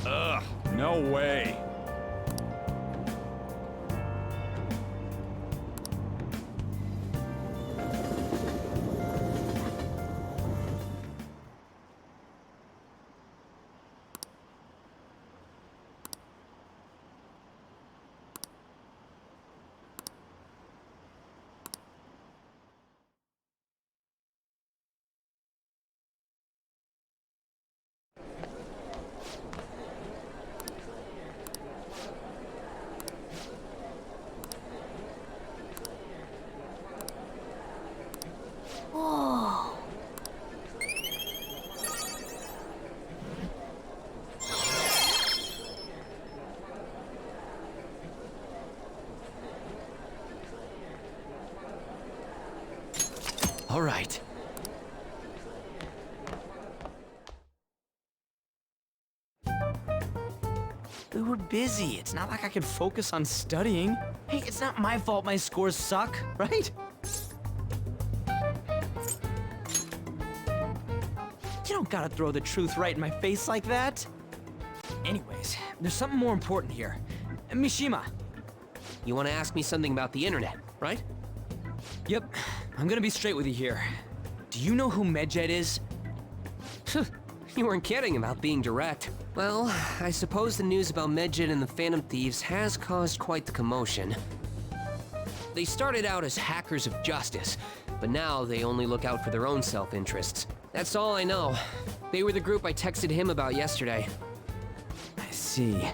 Ugh, no way. Whoa. All right. We were busy. It's not like I could focus on studying. Hey, it's not my fault my scores suck, right? You don't gotta throw the truth right in my face like that. Anyways, there's something more important here. Mishima. You want to ask me something about the internet, right? Yep, I'm gonna be straight with you here. Do you know who Medjed is? You weren't kidding about being direct. Well, I suppose the news about Medjed and the Phantom Thieves has caused quite the commotion. They started out as hackers of justice, but now they only look out for their own self-interests. That's all I know. They were the group I texted him about yesterday. I see.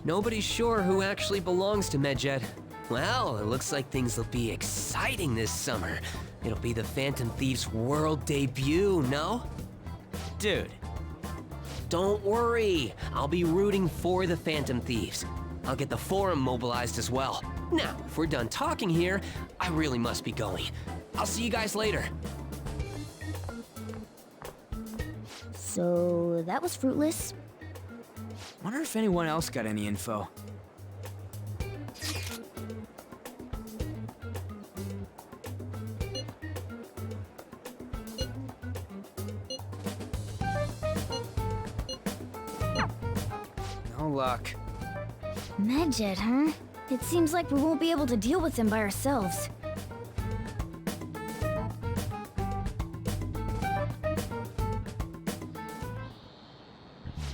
Nobody's sure who actually belongs to Medjed. Well, it looks like things will be exciting this summer. It'll be the Phantom Thieves' world debut, no? Dude. Don't worry, I'll be rooting for the Phantom Thieves. I'll get the forum mobilized as well. Now, if we're done talking here, I really must be going. I'll see you guys later. So that was fruitless. Wonder if anyone else got any info. No luck. Medjed, huh? It seems like we won't be able to deal with him by ourselves.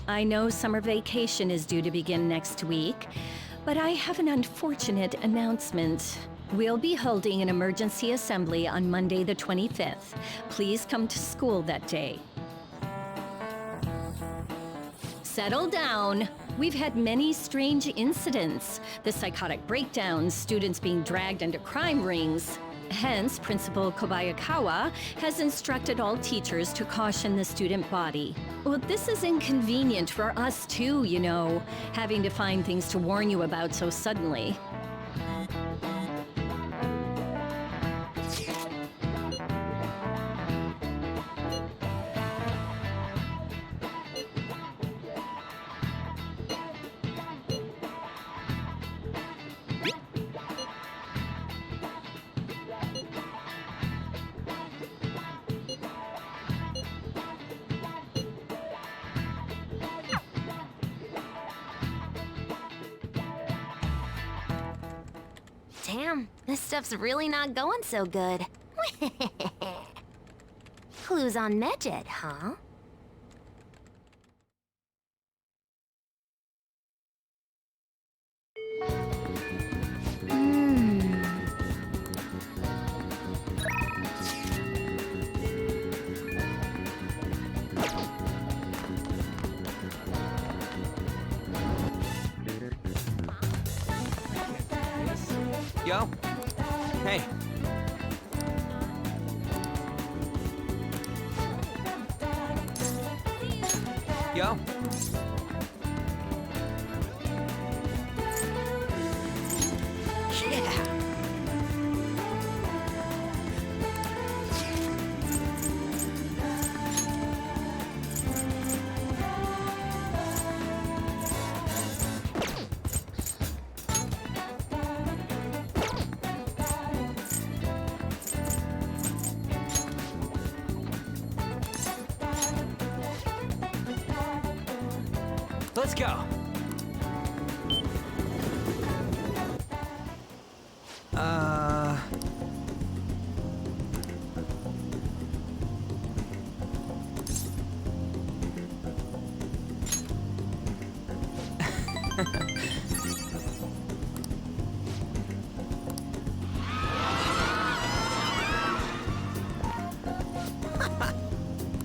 I know summer vacation is due to begin next week, but I have an unfortunate announcement. We'll be holding an emergency assembly on Monday the 25th. Please come to school that day. Settle down. We've had many strange incidents. The psychotic breakdowns, students being dragged into crime rings. Hence, Principal Kobayakawa has instructed all teachers to caution the student body. Well, this is inconvenient for us too, you know, having to find things to warn you about so suddenly. Damn, this stuff's really not going so good. Clues on Medjed, huh? Yo. Hey. Yo. Yeah. Let's go.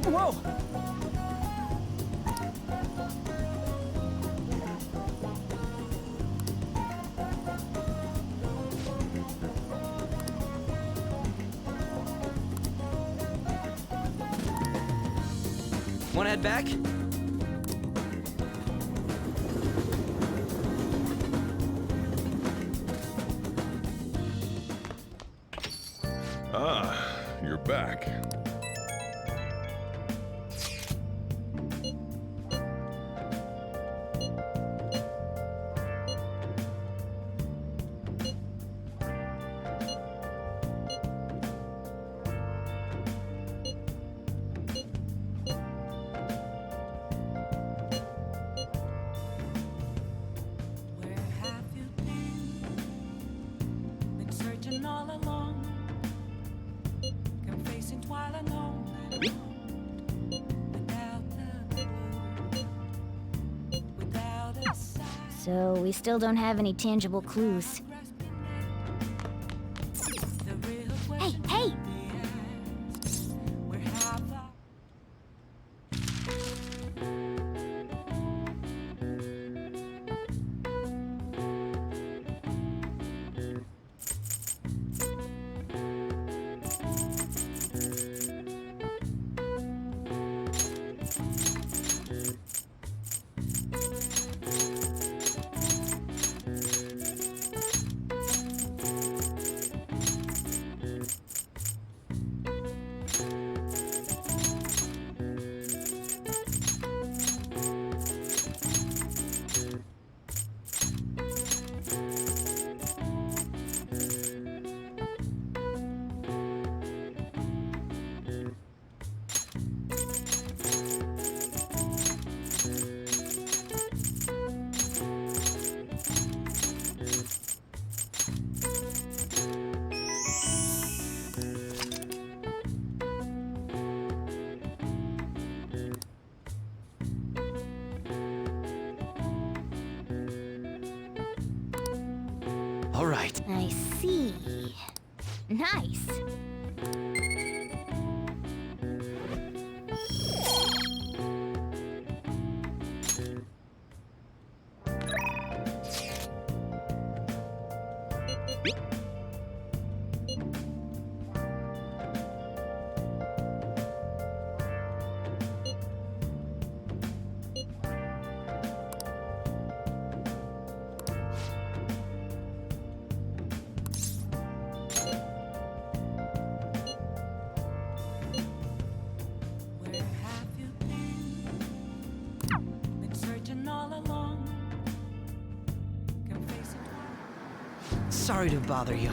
Whoa! Wanna head back? Ah, you're back. Been searching all along, confessing while alone without the clue, without a sign. So we still don't have any tangible clues. Hey, hey! All right. I see. Nice. Where have you been searching all along. Can face it. Sorry to bother you.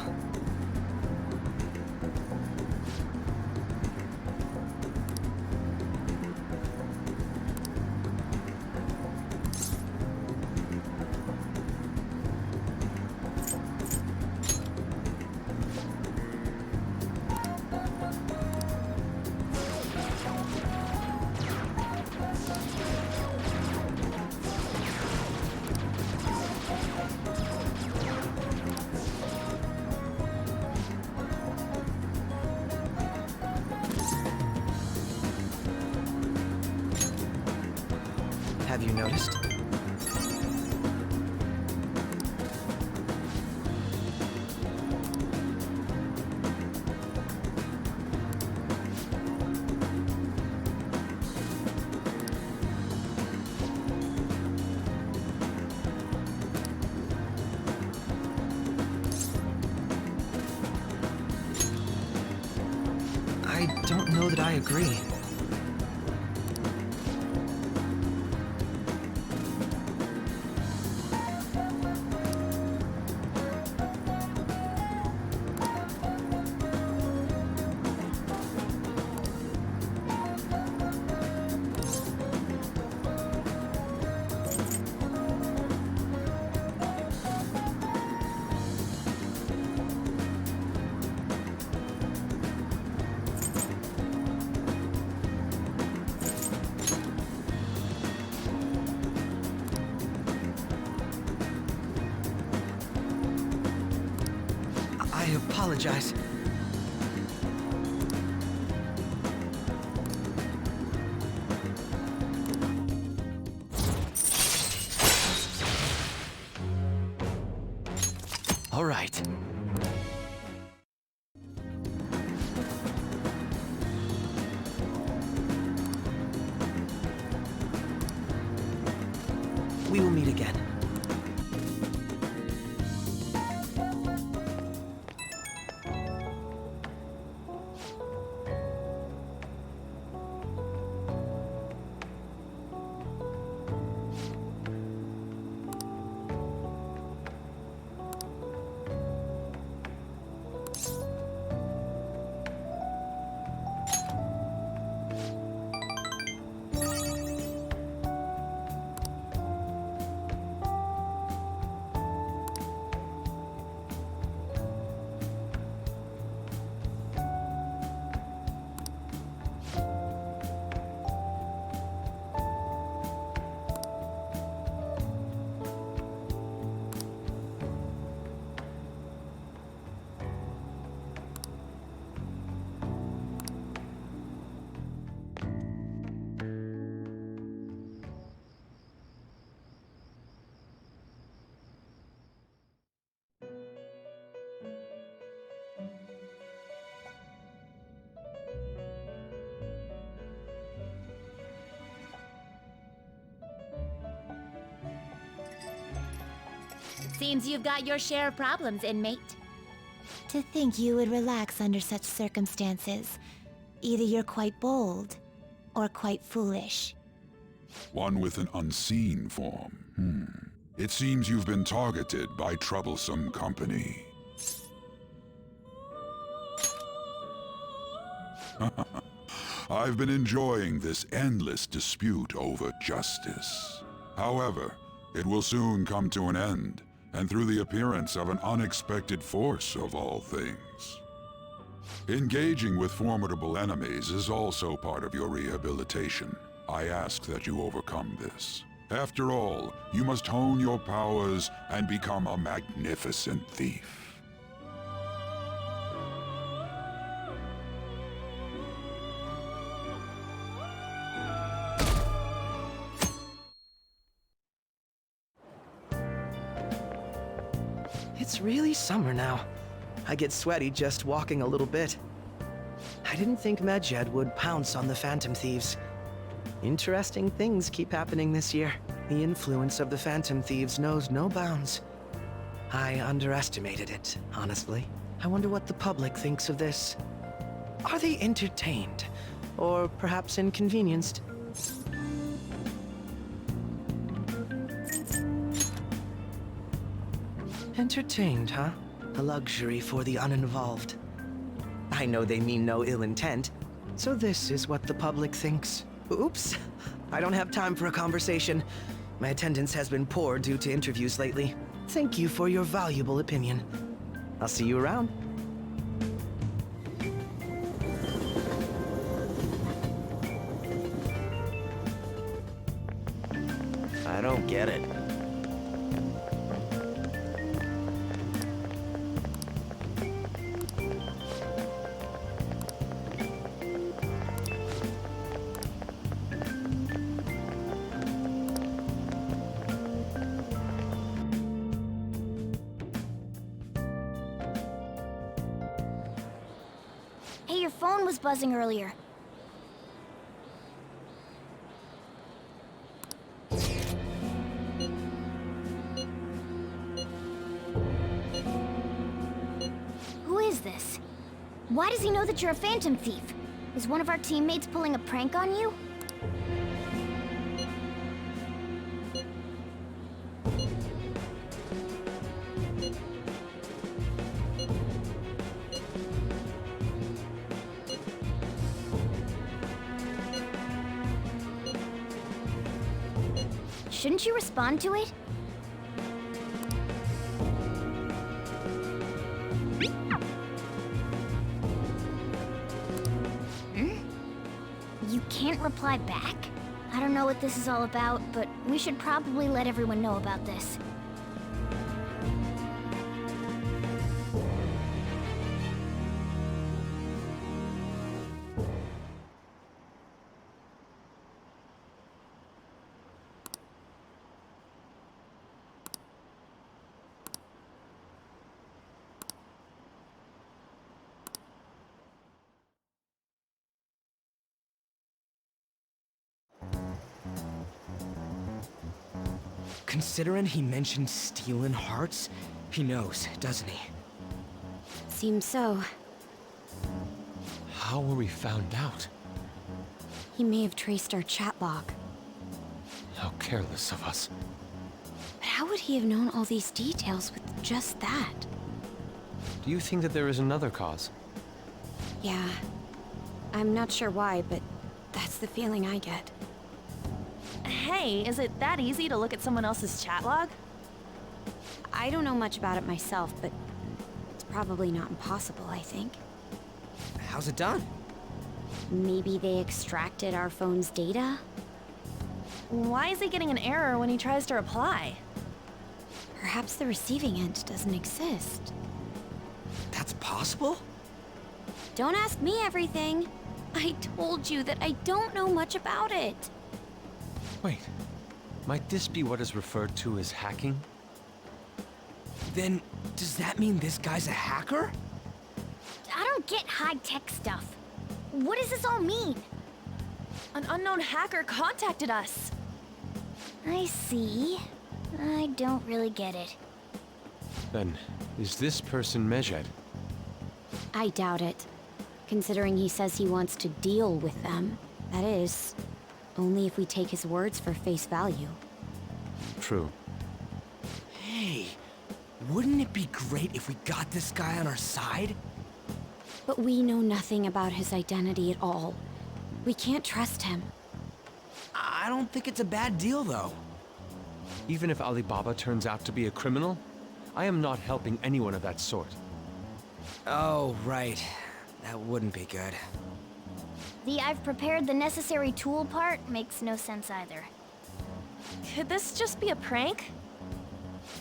Have you noticed? I don't know that I agree. I apologize. All right. We will meet again. Seems you've got your share of problems, inmate. To think you would relax under such circumstances. Either you're quite bold, or quite foolish. One with an unseen form. It seems you've been targeted by troublesome company. I've been enjoying this endless dispute over justice. However, it will soon come to an end, and through the appearance of an unexpected force of all things. Engaging with formidable enemies is also part of your rehabilitation. I ask that you overcome this. After all, you must hone your powers and become a magnificent thief. It's really summer now. I get sweaty just walking a little bit. I didn't think Medjed would pounce on the Phantom Thieves. Interesting things keep happening this year. The influence of the Phantom Thieves knows no bounds. I underestimated it, honestly. I wonder what the public thinks of this. Are they entertained? Or perhaps inconvenienced? Entertained, huh? A luxury for the uninvolved. I know they mean no ill intent, so this is what the public thinks. Oops, I don't have time for a conversation. My attendance has been poor due to interviews lately. Thank you for your valuable opinion. I'll see you around. I don't get it. Hey, your phone was buzzing earlier. Who is this? Why does he know that you're a Phantom Thief? Is one of our teammates pulling a prank on you? Shouldn't you respond to it? You can't reply back? I don't know what this is all about, but we should probably let everyone know about this. Considering he mentioned stealing hearts, he knows, doesn't he? Seems so. How were we found out? He may have traced our chat log. How careless of us. But how would he have known all these details with just that? Do you think that there is another cause? Yeah. I'm not sure why, but that's the feeling I get. Hey, is it that easy to look at someone else's chat log? I don't know much about it myself, but it's probably not impossible, I think. How's it done? Maybe they extracted our phone's data? Why is he getting an error when he tries to reply? Perhaps the receiving end doesn't exist. That's possible? Don't ask me everything. I told you that I don't know much about it. Wait, might this be what is referred to as hacking? Then, does that mean this guy's a hacker? I don't get high-tech stuff. What does this all mean? An unknown hacker contacted us. I see. I don't really get it. Then, is this person Medjed? I doubt it. Considering he says he wants to deal with them. That is, only if we take his words for face value. True. Hey, wouldn't it be great if we got this guy on our side? But we know nothing about his identity at all. We can't trust him. I don't think it's a bad deal, though. Even if Alibaba turns out to be a criminal, I am not helping anyone of that sort. Oh, right. That wouldn't be good. The I've prepared the necessary tool part makes no sense either. Could this just be a prank?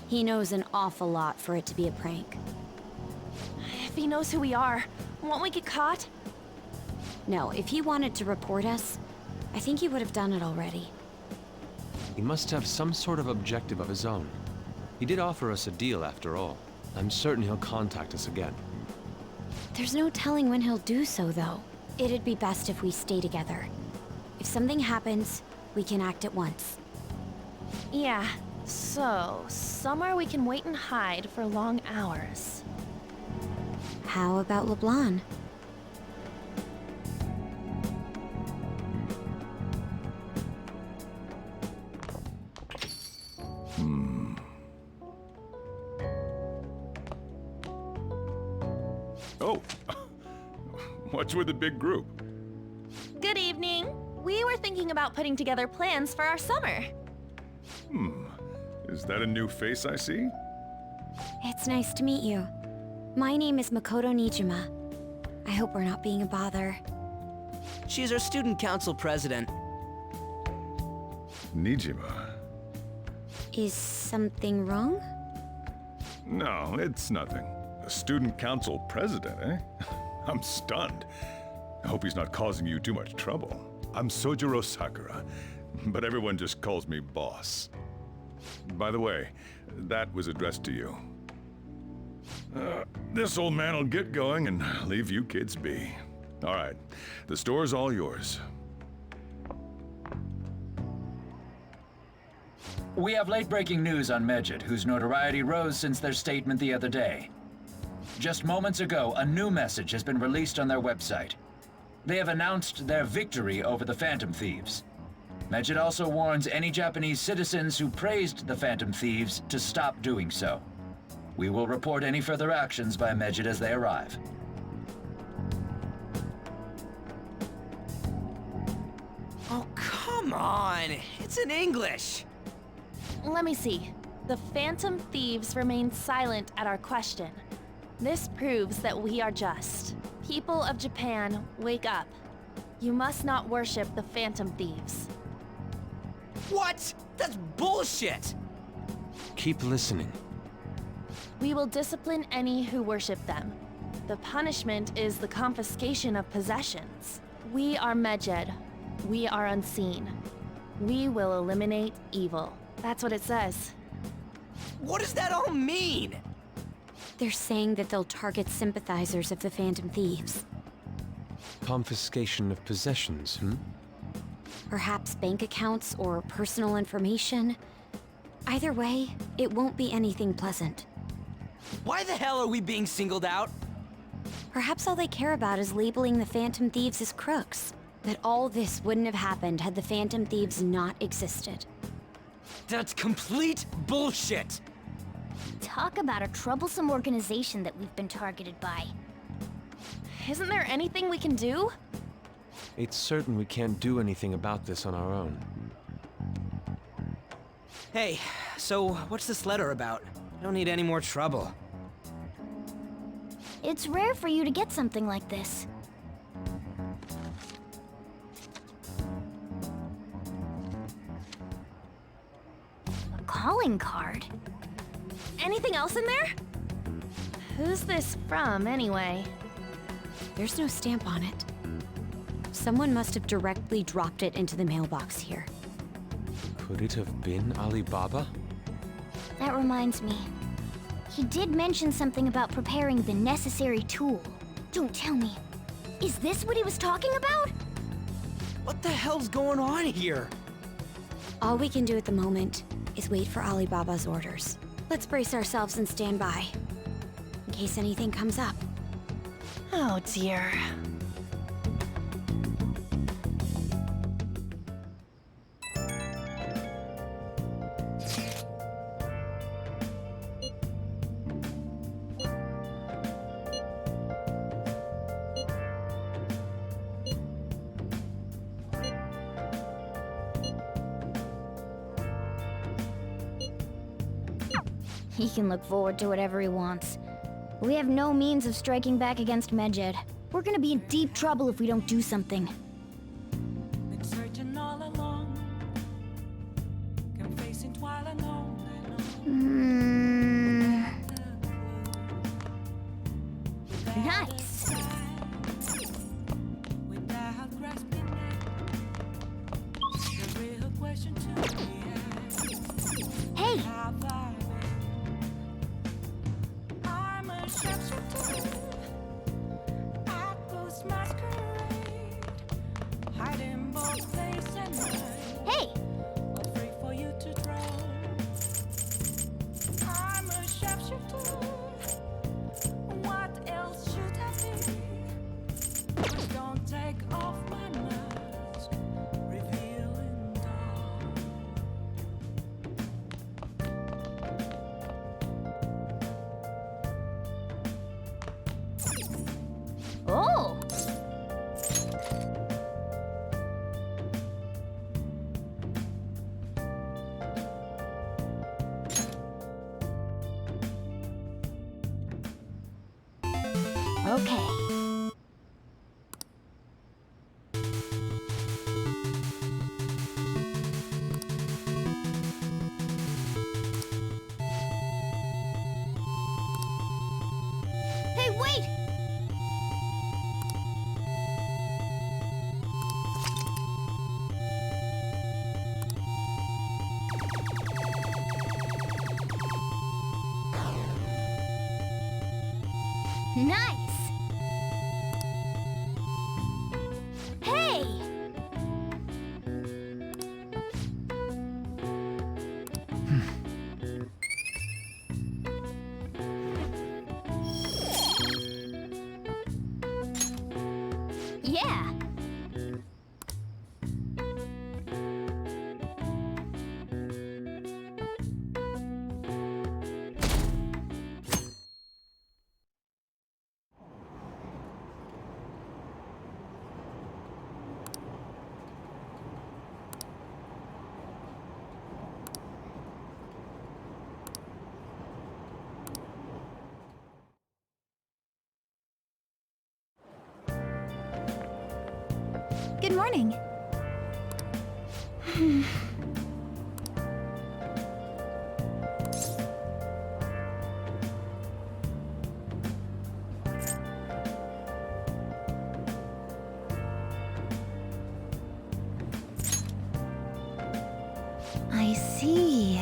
He knows an awful lot for it to be a prank. If he knows who we are, won't we get caught? No, if he wanted to report us, I think he would have done it already. He must have some sort of objective of his own. He did offer us a deal after all. I'm certain he'll contact us again. There's no telling when he'll do so, though. It'd be best if we stay together. If something happens, we can act at once. Yeah, so somewhere we can wait and hide for long hours. How about LeBlanc? Oh, what's with the big group? Good evening. We were thinking about putting together plans for our summer. Is that a new face I see? It's nice to meet you. My name is Makoto Nijima. I hope we're not being a bother. She's our student council president. Nijima. Is something wrong? No, it's nothing. A student council president, eh? I'm stunned. I hope he's not causing you too much trouble. I'm Sojiro Sakura, but everyone just calls me boss. By the way, that was addressed to you. This old man will get going and leave you kids be. All right, the store's all yours. We have late-breaking news on Medjed, whose notoriety rose since their statement the other day. Just moments ago, a new message has been released on their website. They have announced their victory over the Phantom Thieves. Medjed also warns any Japanese citizens who praised the Phantom Thieves to stop doing so. We will report any further actions by Medjed as they arrive. Oh, come on! It's in English! Let me see. The Phantom Thieves remain silent at our question. This proves that we are just. People of Japan, wake up. You must not worship the Phantom Thieves. What? That's bullshit! Keep listening. We will discipline any who worship them. The punishment is the confiscation of possessions. We are Medjed. We are unseen. We will eliminate evil. That's what it says. What does that all mean? They're saying that they'll target sympathizers of the Phantom Thieves. Confiscation of possessions, Perhaps bank accounts or personal information. Either way, it won't be anything pleasant. Why the hell are we being singled out? Perhaps all they care about is labeling the Phantom Thieves as crooks. That all this wouldn't have happened had the Phantom Thieves not existed. That's complete bullshit! Talk about a troublesome organization that we've been targeted by. Isn't there anything we can do? It's certain we can't do anything about this on our own. Hey, so what's this letter about? I don't need any more trouble. It's rare for you to get something like this. A calling card? Anything else in there? Who's this from, anyway? There's no stamp on it. Someone must have directly dropped it into the mailbox here. Could it have been Alibaba? That reminds me. He did mention something about preparing the necessary tool. Don't tell me. Is this what he was talking about? What the hell's going on here? All we can do at the moment is wait for Alibaba's orders. Let's brace ourselves and stand by, in case anything comes up. Oh dear. He can look forward to whatever he wants. We have no means of striking back against Medjed. We're gonna be in deep trouble if we don't do something. Been searching all along. Can What else should I be? Please don't take off my mask, revealing dark. Oh! Okay. Hey, wait! Nice! Hey! Yeah! Good morning. I see.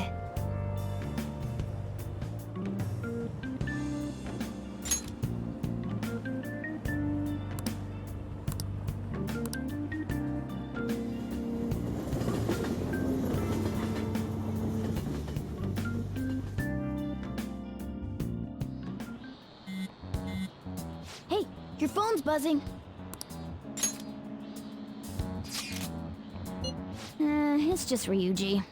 Hey, your phone's buzzing. It's just Ryuji.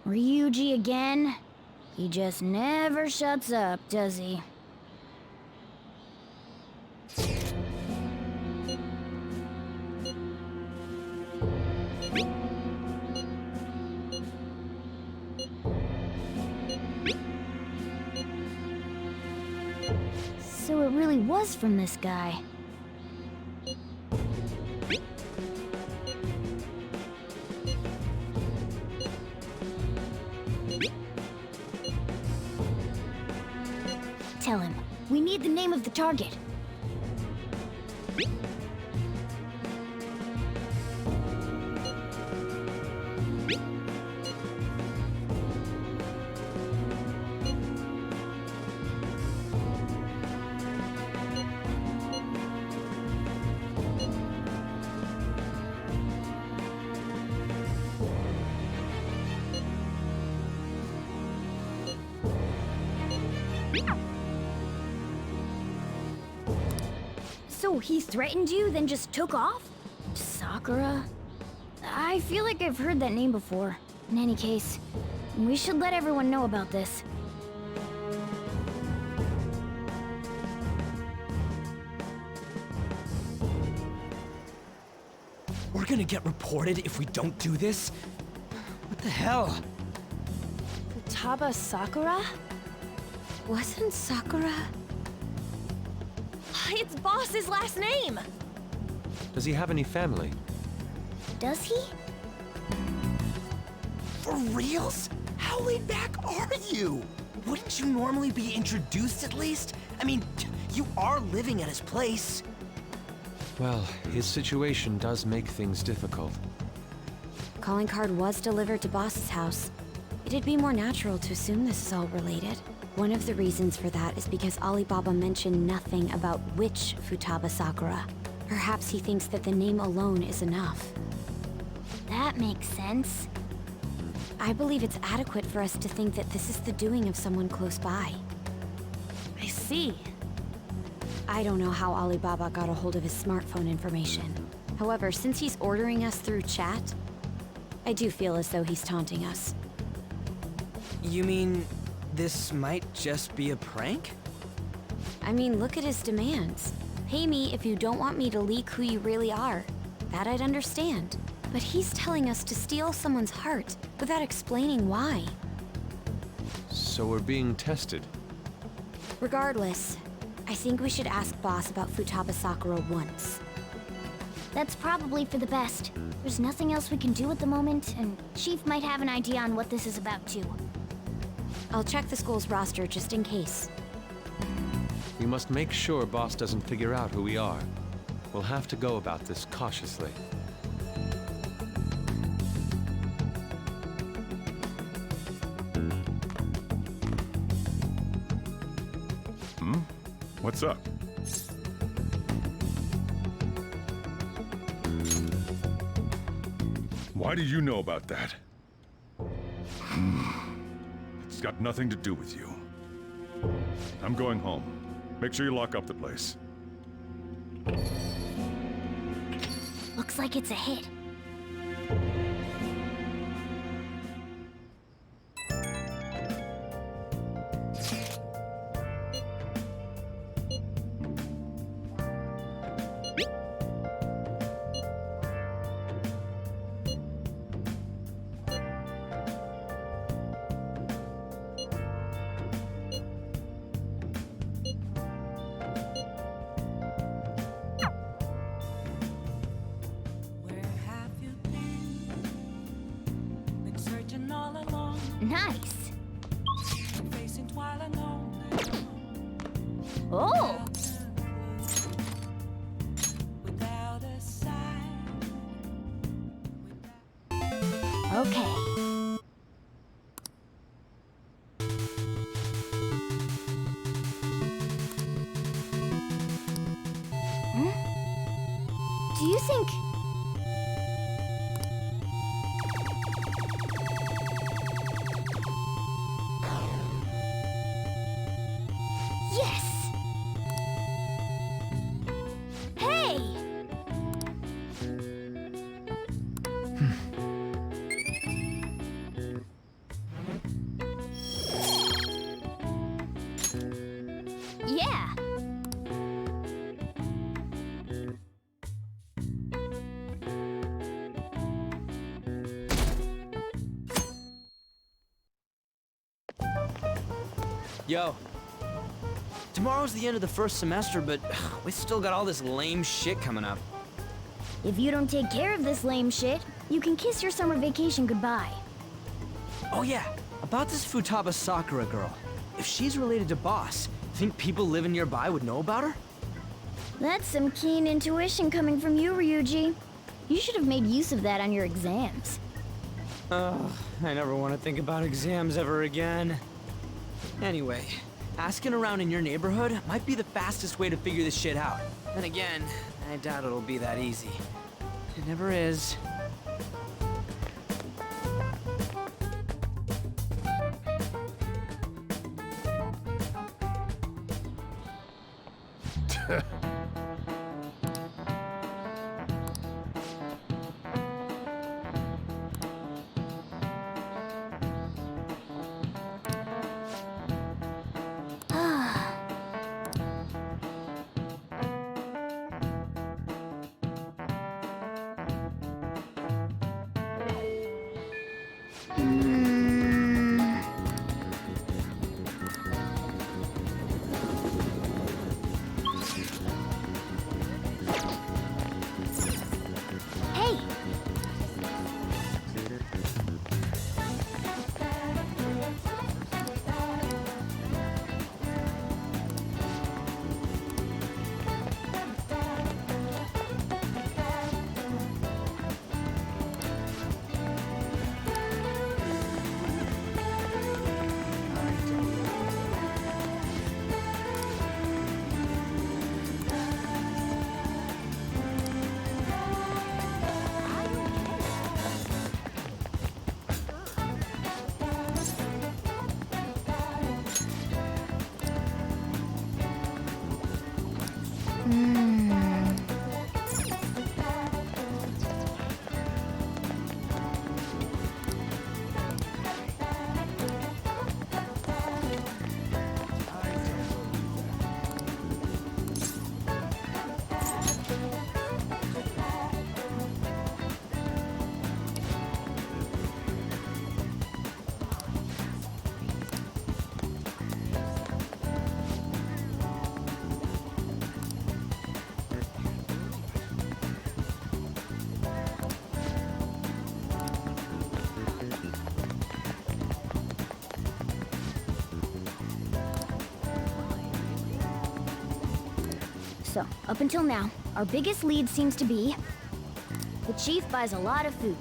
Ryuji again? He just never shuts up, does he? So it really was from this guy. Tell him. We need the name of the target. So he threatened you, then just took off? Sakura? I feel like I've heard that name before. In any case, we should let everyone know about this. We're gonna get reported if we don't do this? What the hell? Futaba Sakura? Wasn't Sakura? It's Boss's last name! Does he have any family? Does he? For reals? How laid back are you? Wouldn't you normally be introduced at least? I mean, you are living at his place. Well, his situation does make things difficult. Calling card was delivered to Boss's house. It'd be more natural to assume this is all related. One of the reasons for that is because Alibaba mentioned nothing about which Futaba Sakura. Perhaps he thinks that the name alone is enough. That makes sense. I believe it's adequate for us to think that this is the doing of someone close by. I see. I don't know how Alibaba got a hold of his smartphone information. However, since he's ordering us through chat, I do feel as though he's taunting us. You mean this might just be a prank? I mean, look at his demands. Pay me if you don't want me to leak who you really are. That I'd understand. But he's telling us to steal someone's heart without explaining why. So we're being tested. Regardless, I think we should ask Boss about Futaba Sakura once. That's probably for the best. There's nothing else we can do at the moment, and Chief might have an idea on what this is about too. I'll check the school's roster just in case. We must make sure Boss doesn't figure out who we are. We'll have to go about this cautiously. What's up? Why do you know about that? It's got nothing to do with you. I'm going home. Make sure you lock up the place. Looks like it's a hit. Nice. Oh. Okay. Do you think... Yes! Hey! Yeah! Yo. Tomorrow's the end of the first semester, but we still got all this lame shit coming up. If you don't take care of this lame shit, you can kiss your summer vacation goodbye. Oh yeah, about this Futaba Sakura girl. If she's related to Boss, think people living nearby would know about her? That's some keen intuition coming from you, Ryuji. You should have made use of that on your exams. Ugh, I never want to think about exams ever again. Anyway, asking around in your neighborhood might be the fastest way to figure this shit out. Then again, I doubt it'll be that easy. It never is. So, up until now, our biggest lead seems to be the chief buys a lot of food.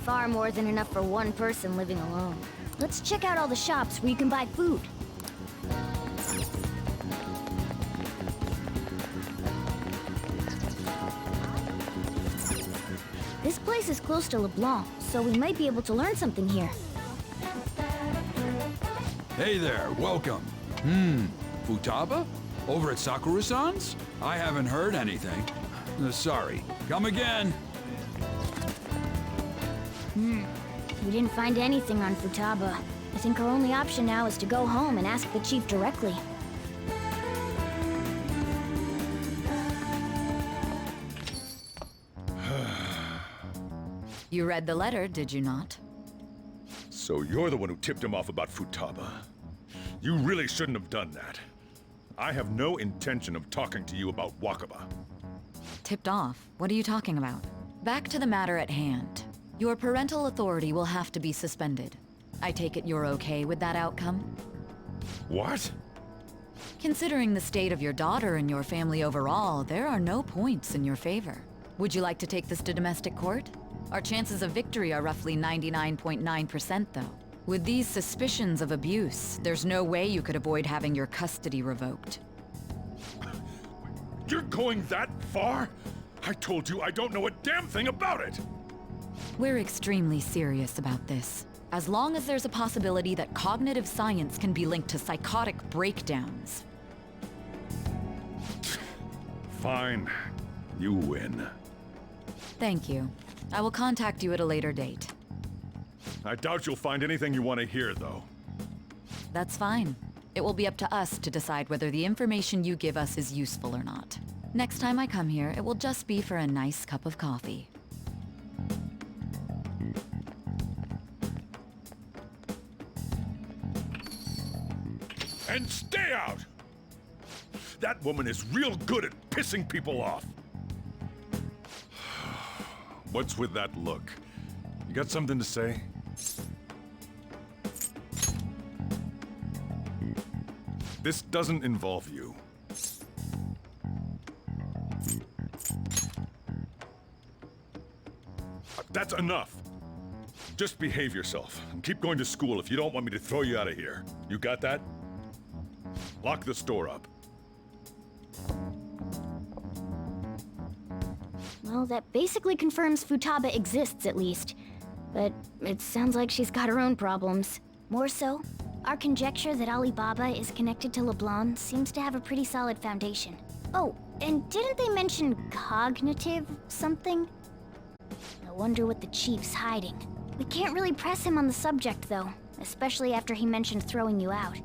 Far more than enough for one person living alone. Let's check out all the shops where you can buy food. This place is close to LeBlanc, so we might be able to learn something here. Hey there, welcome. Futaba? Over at Sakura-san's? I haven't heard anything. Sorry. Come again. We didn't find anything on Futaba. I think our only option now is to go home and ask the chief directly. You read the letter, did you not? So you're the one who tipped him off about Futaba. You really shouldn't have done that. I have no intention of talking to you about Wakaba. Tipped off? What are you talking about? Back to the matter at hand. Your parental authority will have to be suspended. I take it you're okay with that outcome? What? Considering the state of your daughter and your family overall, there are no points in your favor. Would you like to take this to domestic court? Our chances of victory are roughly 99.9%, though. With these suspicions of abuse, there's no way you could avoid having your custody revoked. You're going that far? I told you I don't know a damn thing about it! We're extremely serious about this. As long as there's a possibility that cognitive science can be linked to psychotic breakdowns. Fine. You win. Thank you. I will contact you at a later date. I doubt you'll find anything you want to hear, though. That's fine. It will be up to us to decide whether the information you give us is useful or not. Next time I come here, it will just be for a nice cup of coffee. And stay out! That woman is real good at pissing people off. What's with that look? You got something to say? This doesn't involve you. That's enough. Just behave yourself and keep going to school if you don't want me to throw you out of here. You got that? Lock the store up. Well, that basically confirms Futaba exists, at least. But it sounds like she's got her own problems. More so, our conjecture that Alibaba is connected to LeBlanc seems to have a pretty solid foundation. Oh, and didn't they mention cognitive something? I wonder what the chief's hiding. We can't really press him on the subject, though, especially after he mentioned throwing you out.